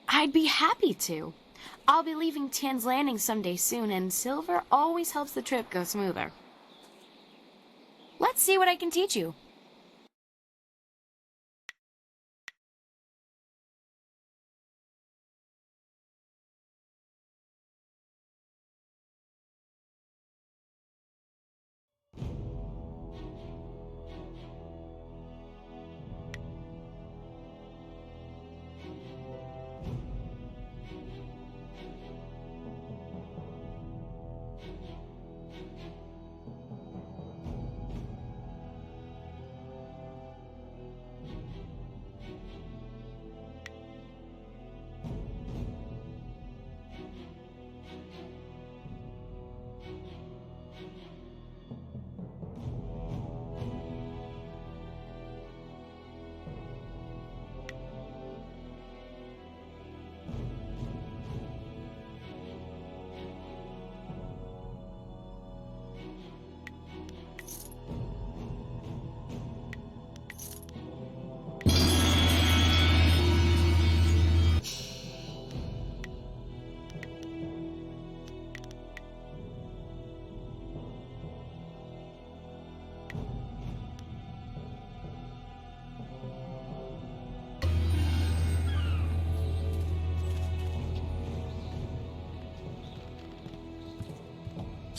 W: I'd be happy to. I'll be leaving Tien's Landing someday soon, and silver always helps the trip go smoother. Let's see what I can teach you.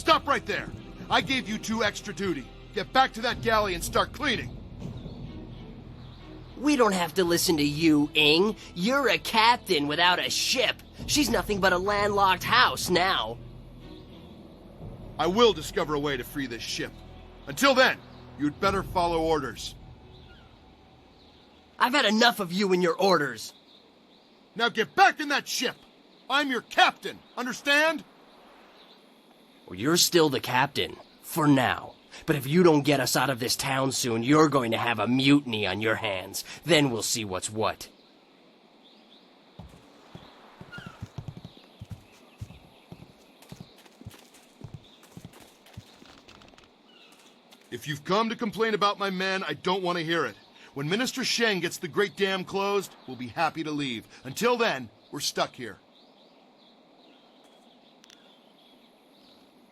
F: Stop right there. I gave you 2 extra duty. Get back to that galley and start cleaning.
D: We don't have to listen to you, Ing. You're a captain without a ship. She's nothing but a landlocked house now.
F: I will discover a way to free this ship. Until then, you'd better follow orders.
D: I've had enough of you and your orders.
F: Now get back in that ship! I'm your captain, understand?
D: Well, you're still the captain, for now. But if you don't get us out of this town soon, you're going to have a mutiny on your hands. Then we'll see what's what.
F: If you've come to complain about my men, I don't want to hear it. When Minister Sheng gets the Great Dam closed, we'll be happy to leave. Until then, we're stuck here.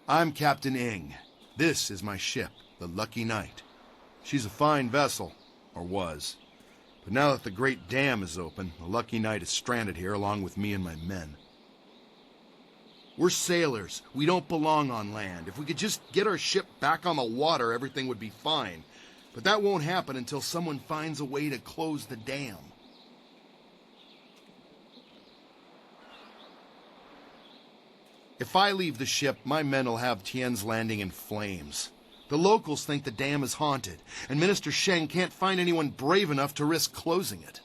F: I'm Captain Ing. This is my ship, the Lucky Knight. She's a fine vessel, or was. But now that the Great Dam is open, the Lucky Knight is stranded here along with me and my men. We're sailors. We don't belong on land. If we could just get our ship back on the water, everything would be fine. But that won't happen until someone finds a way to close the dam. If I leave the ship, my men will have Tien's Landing in flames. The locals think the dam is haunted, and Minister Sheng can't find anyone brave enough to risk closing it.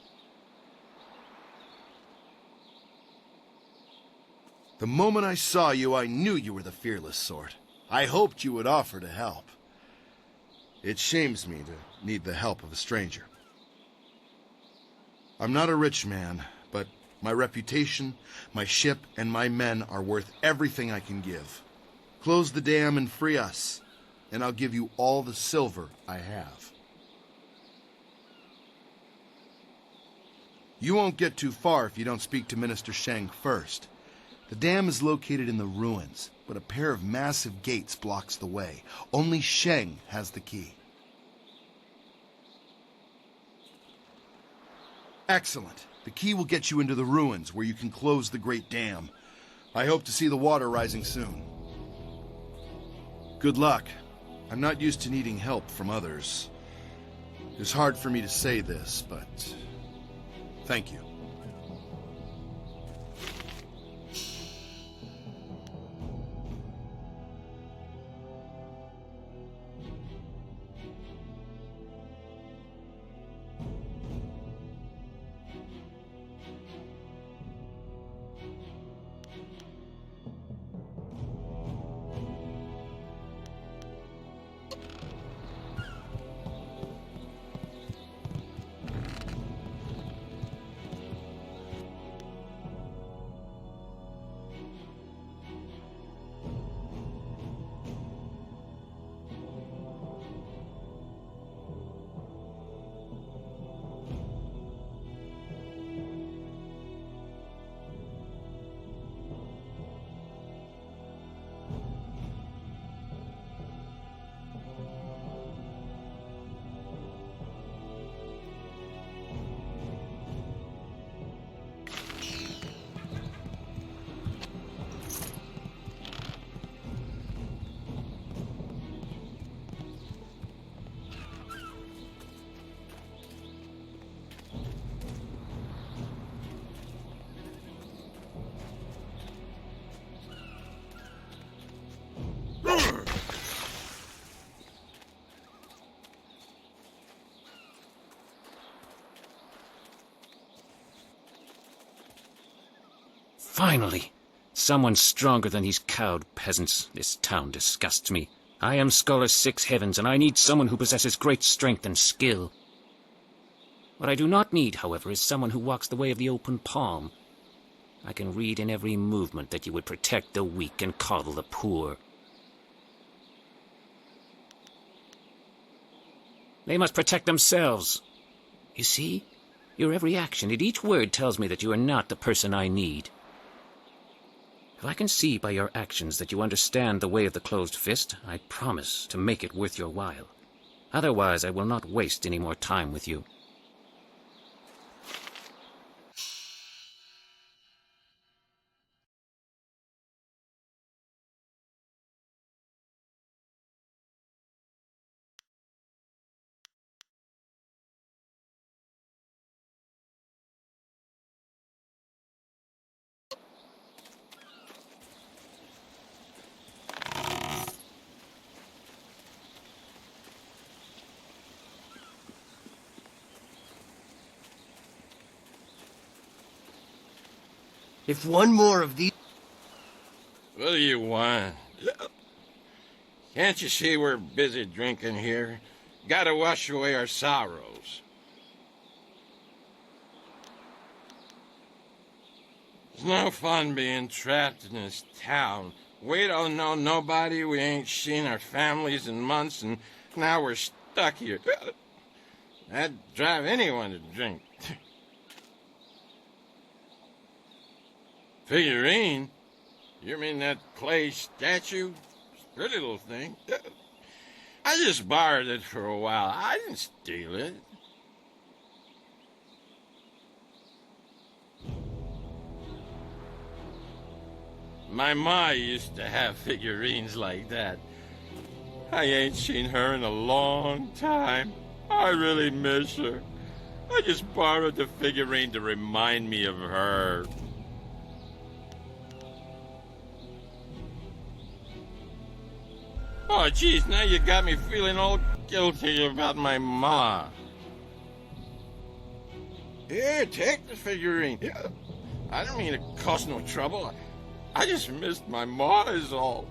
F: The moment I saw you, I knew you were the fearless sort. I hoped you would offer to help. It shames me to need the help of a stranger. I'm not a rich man, but my reputation, my ship, and my men are worth everything I can give. Close the dam and free us, and I'll give you all the silver I have. You won't get too far if you don't speak to Minister Sheng first. The dam is located in the ruins, but a pair of massive gates blocks the way. Only Sheng has the key. Excellent. The key will get you into the ruins, where you can close the Great Dam. I hope to see the water rising soon. Good luck. I'm not used to needing help from others. It's hard for me to say this, but thank you.
K: Finally! Someone stronger than these cowed peasants. This town disgusts me. I am Scholar Six Heavens, and I need someone who possesses great strength and skill. What I do not need, however, is someone who walks the way of the open palm. I can read in every movement that you would protect the weak and coddle the poor. They must protect themselves. You see? Your every action and each word tells me that you are not the person I need. If I can see by your actions that you understand the way of the closed fist, I promise to make it worth your while. Otherwise, I will not waste any more time with you.
T: If one more of these...
B: What do you want? Can't you see we're busy drinking here? Gotta wash away our sorrows. It's no fun being trapped in this town. We don't know nobody, we ain't seen our families in months, and now we're stuck here. That'd drive anyone to drink. Figurine? You mean that clay statue? Pretty little thing. I just borrowed it for a while. I didn't steal it. My ma used to have figurines like that. I ain't seen her in a long time. I really miss her. I just borrowed the figurine to remind me of her. Oh, geez, now you got me feeling all guilty about my ma. Here, take the figurine. Yeah. I don't mean to cause no trouble. I just missed my ma is all.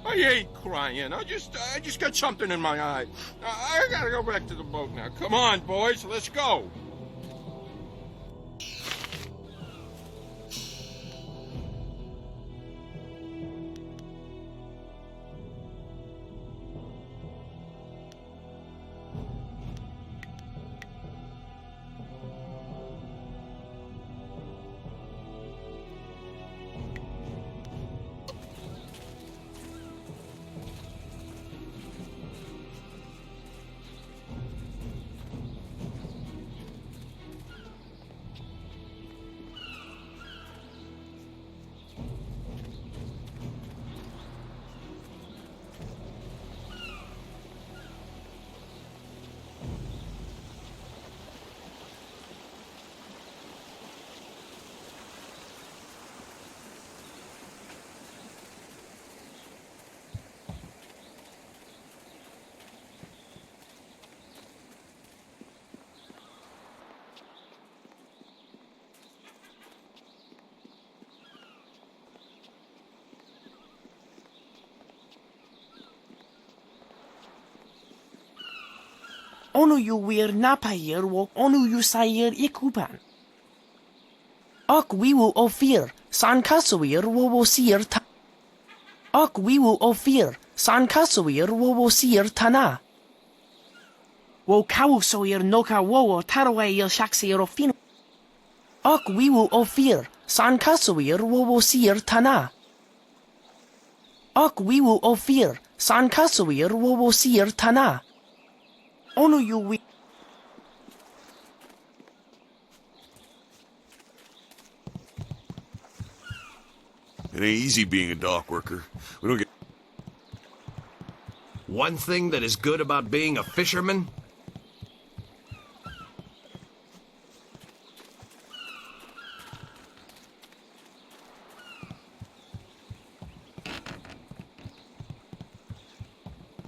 B: I ain't crying. I just got something in my eye. I gotta go back to the boat now. Come on, boys, let's go.
E: Onu yu wir napayir wo onu yu sayir ikupan. Ok wiwu ofir, san kasawir wo sir ta. Ok wiwu ofir, san kasawir wo sir tana. Wo kawusawir noka wo taraway shaksir ofin. Ok wiwu ofir, san kasawir wo sir tana. Ok wiwu ofir, san kasawir wo sir tana. Onu yu wi...
S: It ain't easy being a dock worker. We don't get...
T: One thing that is good about being a fisherman?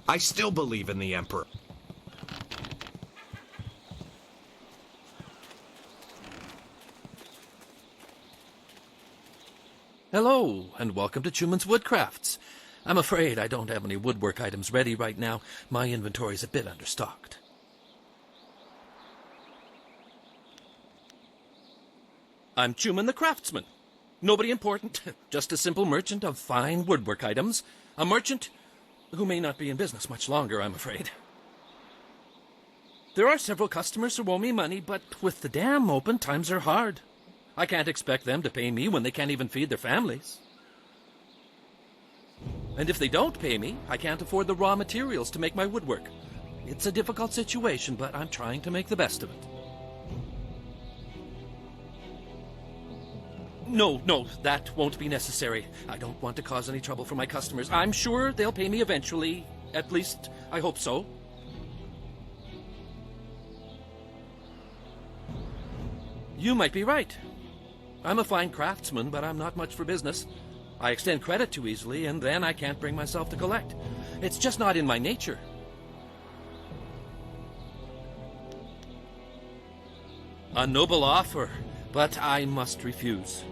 T: I still believe in the Emperor.
K: Hello, and welcome to Chuman's Woodcrafts. I'm afraid I don't have any woodwork items ready right now. My inventory's a bit understocked. I'm Chuman the Craftsman. Nobody important, just a simple merchant of fine woodwork items. A merchant who may not be in business much longer, I'm afraid. There are several customers who owe me money, but with the dam open, times are hard. I can't expect them to pay me when they can't even feed their families. And if they don't pay me, I can't afford the raw materials to make my woodwork. It's a difficult situation, but I'm trying to make the best of it. No, that won't be necessary. I don't want to cause any trouble for my customers. I'm sure they'll pay me eventually. At least, I hope so. You might be right. I'm a fine craftsman, but I'm not much for business. I extend credit too easily, and then I can't bring myself to collect. It's just not in my nature.
C: A noble offer, but I must refuse.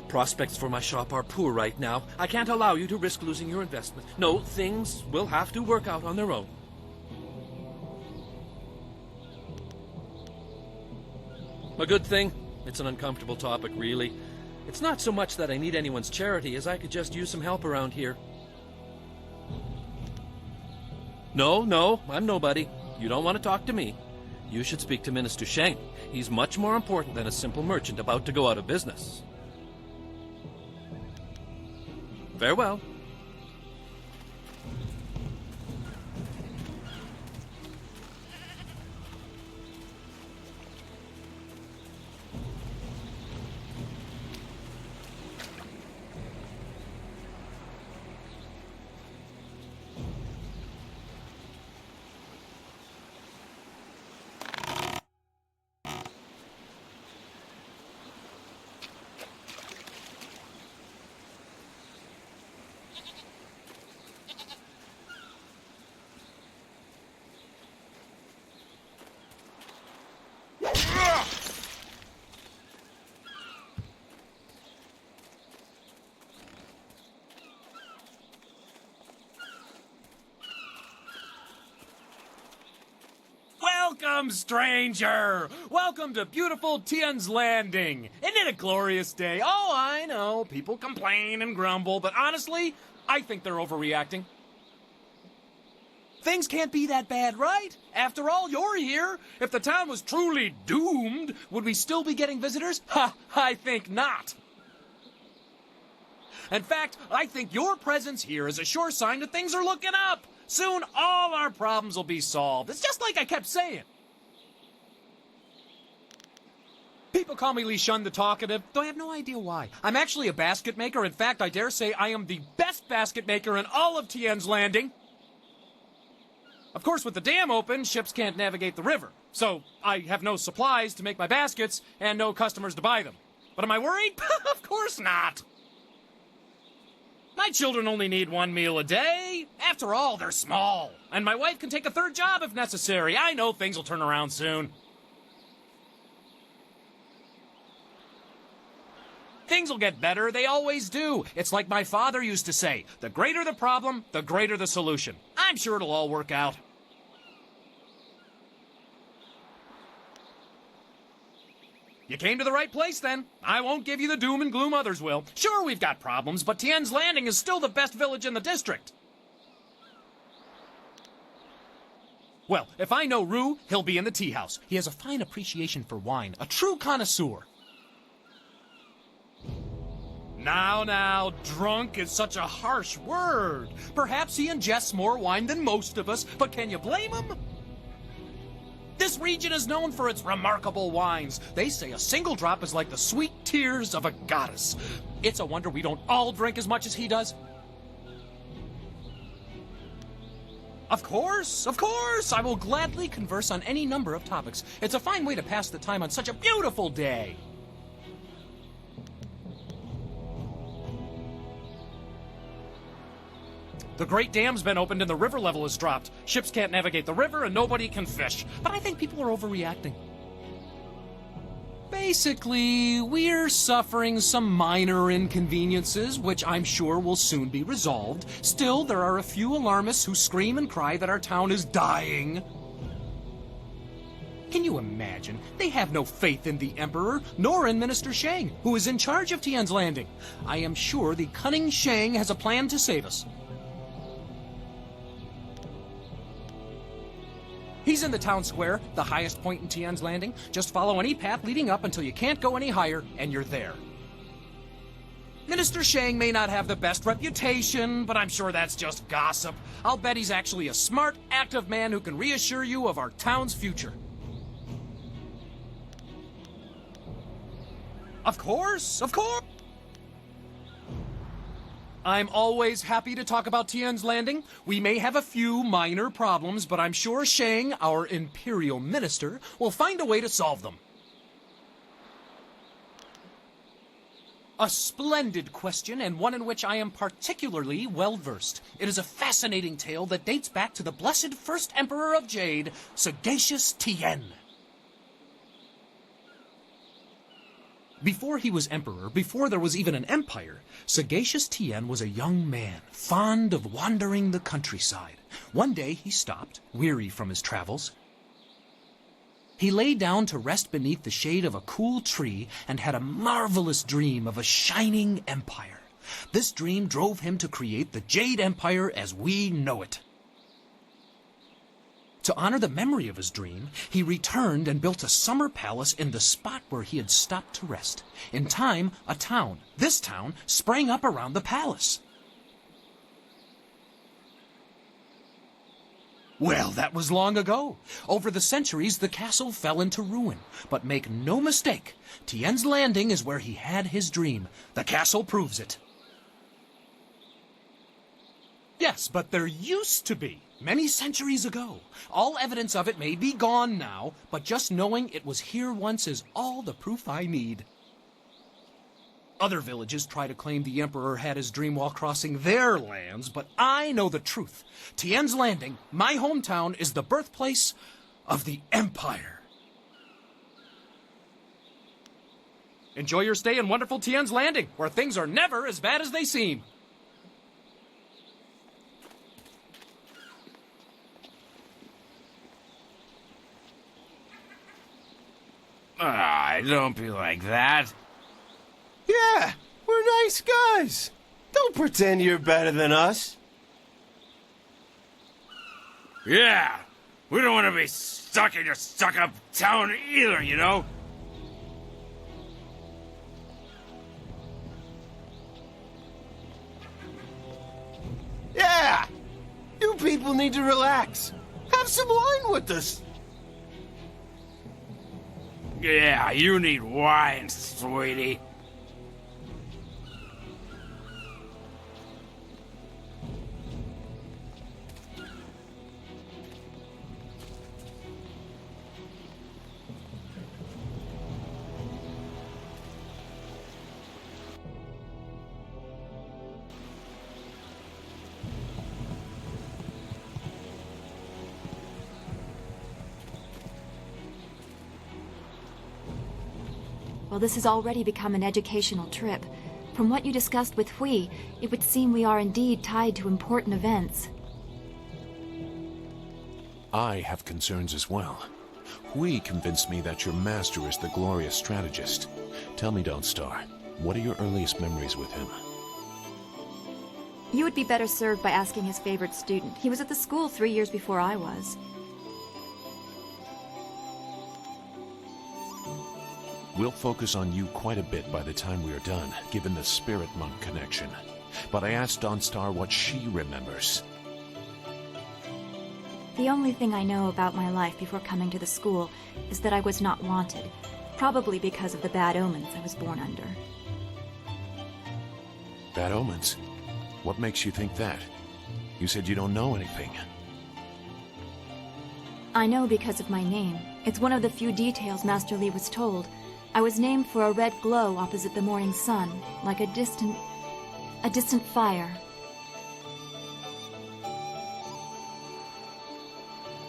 C: Prospects for my shop are poor right now. I can't allow you to risk losing your investment. No, things will have to work out on their own. A good thing. It's an uncomfortable topic, really. It's not so much that I need anyone's charity as I could just use some help around here. No, I'm nobody. You don't want to talk to me. You should speak to Minister Sheng. He's much more important than a simple merchant about to go out of business. Farewell.
G: Welcome, stranger! Welcome to beautiful Tien's Landing. Isn't it a glorious day? Oh, I know, people complain and grumble, but honestly, I think they're overreacting. Things can't be that bad, right? After all, you're here. If the town was truly doomed, would we still be getting visitors? Ha, I think not. In fact, I think your presence here is a sure sign that things are looking up. Soon, all our problems will be solved. It's just like I kept saying. People call me Li Shun the Talkative, though I have no idea why. I'm actually a basket maker. In fact, I dare say I am the best basket maker in all of Tien's Landing. Of course, with the dam open, ships can't navigate the river. So, I have no supplies to make my baskets and no customers to buy them. But am I worried? Of course not. My children only need one meal a day. After all, they're small. And my wife can take a third job if necessary. I know things will turn around soon. Things will get better. They always do. It's like my father used to say, the greater the problem, the greater the solution. I'm sure it'll all work out. You came to the right place, then. I won't give you the doom and gloom others will. Sure, we've got problems, but Tien's Landing is still the best village in the district. Well, if I know Rue, he'll be in the tea house. He has a fine appreciation for wine, a true connoisseur. Now, drunk is such a harsh word. Perhaps he ingests more wine than most of us, but can you blame him? This region is known for its remarkable wines. They say a single drop is like the sweet tears of a goddess. It's a wonder we don't all drink as much as he does. Of course. I will gladly converse on any number of topics. It's a fine way to pass the time on such a beautiful day. The Great Dam's been opened and the river level has dropped. Ships can't navigate the river and nobody can fish. But I think people are overreacting. Basically, we're suffering some minor inconveniences, which I'm sure will soon be resolved. Still, there are a few alarmists who scream and cry that our town is dying. Can you imagine? They have no faith in the Emperor, nor in Minister Sheng, who is in charge of Tien's Landing. I am sure the cunning Sheng has a plan to save us. He's in the town square, the highest point in Tien's Landing. Just follow any path leading up until you can't go any higher, and you're there. Minister Sheng may not have the best reputation, but I'm sure that's just gossip. I'll bet he's actually a smart, active man who can reassure you of our town's future. Of course! I'm always happy to talk about Tien's Landing. We may have a few minor problems, but I'm sure Sheng, our Imperial Minister, will find a way to solve them. A splendid question, and one in which I am particularly well-versed. It is a fascinating tale that dates back to the blessed first Emperor of Jade, sagacious Tien. Before he was emperor, before there was even an empire, sagacious Tien was a young man, fond of wandering the countryside. One day he stopped, weary from his travels. He lay down to rest beneath the shade of a cool tree and had a marvelous dream of a shining empire. This dream drove him to create the Jade Empire as we know it. To honor the memory of his dream, he returned and built a summer palace in the spot where he had stopped to rest. In time, a town, this town, sprang up around the palace. Well, that was long ago. Over the centuries, the castle fell into ruin. But make no mistake, Tien's Landing is where he had his dream. The castle proves it. Yes, but there used to be, many centuries ago. All evidence of it may be gone now, but just knowing it was here once is all the proof I need. Other villages try to claim the Emperor had his dream while crossing their lands, but I know the truth. Tien's Landing, my hometown, is the birthplace of the Empire. Enjoy your stay in wonderful Tien's Landing, where things are never as bad as they seem.
N: Don't be like that.
U: Yeah, we're nice guys. Don't pretend you're better than us.
N: Yeah, we don't want to be stuck in your stuck-up town either, you know?
U: Yeah, you people need to relax. Have some wine with us.
N: Yeah, you need wine, sweetie.
I: Well, this has already become an educational trip. From what you discussed with Hui, it would seem we are indeed tied to important events.
O: I have concerns as well. Hui convinced me that your master is the glorious strategist. Tell me, Dawnstar, what are your earliest memories with him?
I: You would be better served by asking his favorite student. He was at the school 3 years before I was.
O: We'll focus on you quite a bit by the time we are done, given the spirit monk connection. But I asked Dawnstar what she remembers.
I: The only thing I know about my life before coming to the school is that I was not wanted, probably because of the bad omens I was born under.
O: Bad omens? What makes you think that? You said you don't know anything.
I: I know because of my name. It's one of the few details Master Li was told. I was named for a red glow opposite the morning sun, like a distant fire.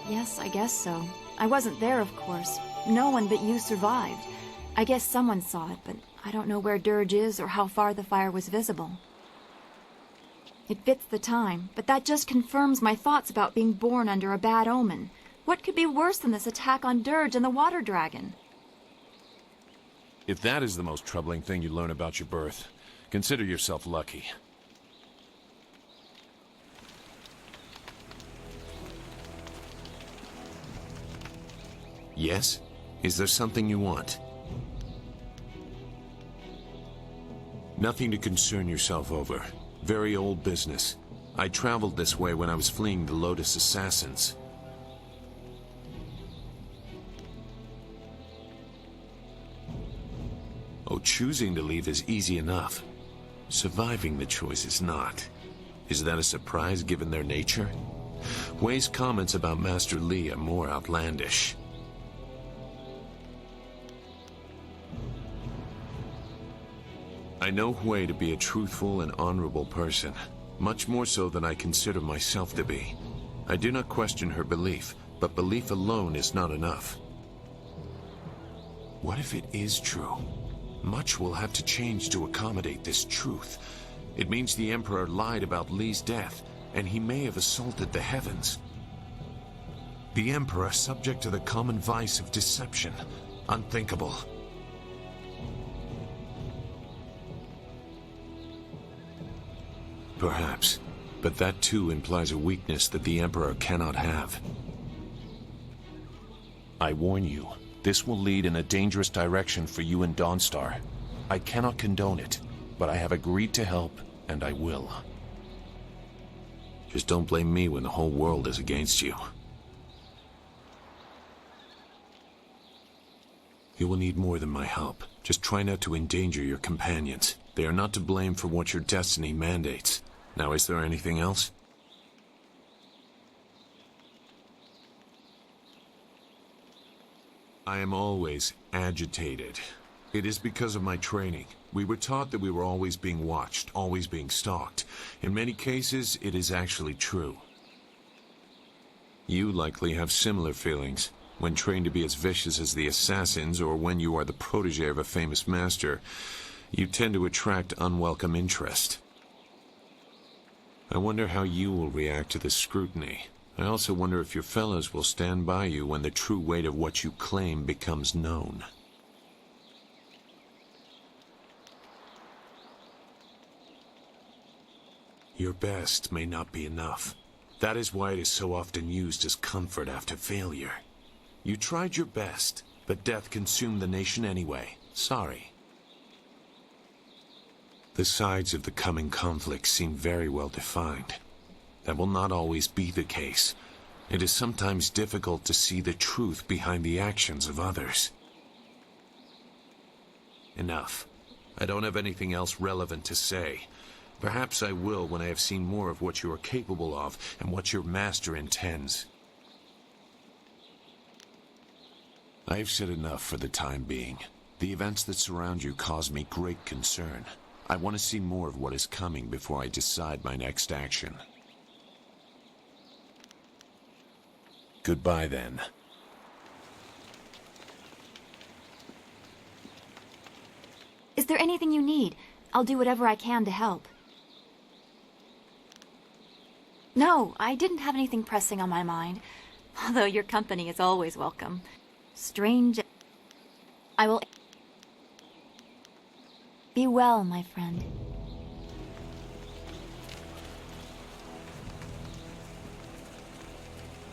I: Yes, I guess so. I wasn't there, of course. No one but you survived. I guess someone saw it, but I don't know where Dirge is or how far the fire was visible. It fits the time, but that just confirms my thoughts about being born under a bad omen. What could be worse than this attack on Dirge and the water dragon?
O: If that is the most troubling thing you learn about your birth, consider yourself lucky.
L: Yes? Is there something you want? Nothing to concern yourself over. Very old business. I traveled this way when I was fleeing the Lotus Assassins. Oh, choosing to leave is easy enough. Surviving the choice is not. Is that a surprise given their nature? Hui's comments about Master Li are more outlandish. I know Hui to be a truthful and honorable person, much more so than I consider myself to be. I do not question her belief, but belief alone is not enough. What if it is true? Much will have to change to accommodate this truth. It means the Emperor lied about Li's death, and he may have assaulted the heavens. The Emperor subject to the common vice of deception. Unthinkable. Perhaps, but that too implies a weakness that the Emperor cannot have. I warn you, this will lead in a dangerous direction for you and Dawnstar. I cannot condone it, but I have agreed to help, and I will. Just don't blame me when the whole world is against you. You will need more than my help. Just try not to endanger your companions. They are not to blame for what your destiny mandates. Now, is there anything else? I am always agitated. It is because of my training. We were taught that we were always being watched, always being stalked. In many cases, it is actually true. You likely have similar feelings. When trained to be as vicious as the assassins, or when you are the protege of a famous master, you tend to attract unwelcome interest. I wonder how you will react to this scrutiny. I also wonder if your fellows will stand by you when the true weight of what you claim becomes known. Your best may not be enough. That is why it is so often used as comfort after failure. You tried your best, but death consumed the nation anyway. Sorry. The sides of the coming conflict seem very well defined. That will not always be the case. It is sometimes difficult to see the truth behind the actions of others. Enough. I don't have anything else relevant to say. Perhaps I will when I have seen more of what you are capable of and what your master intends. I've said enough for the time being. The events that surround you cause me great concern. I want to see more of what is coming before I decide my next action. Goodbye, then.
I: Is there anything you need? I'll do whatever I can to help. No, I didn't have anything pressing on my mind, although your company is always welcome. Strange. I will... Be well, my friend.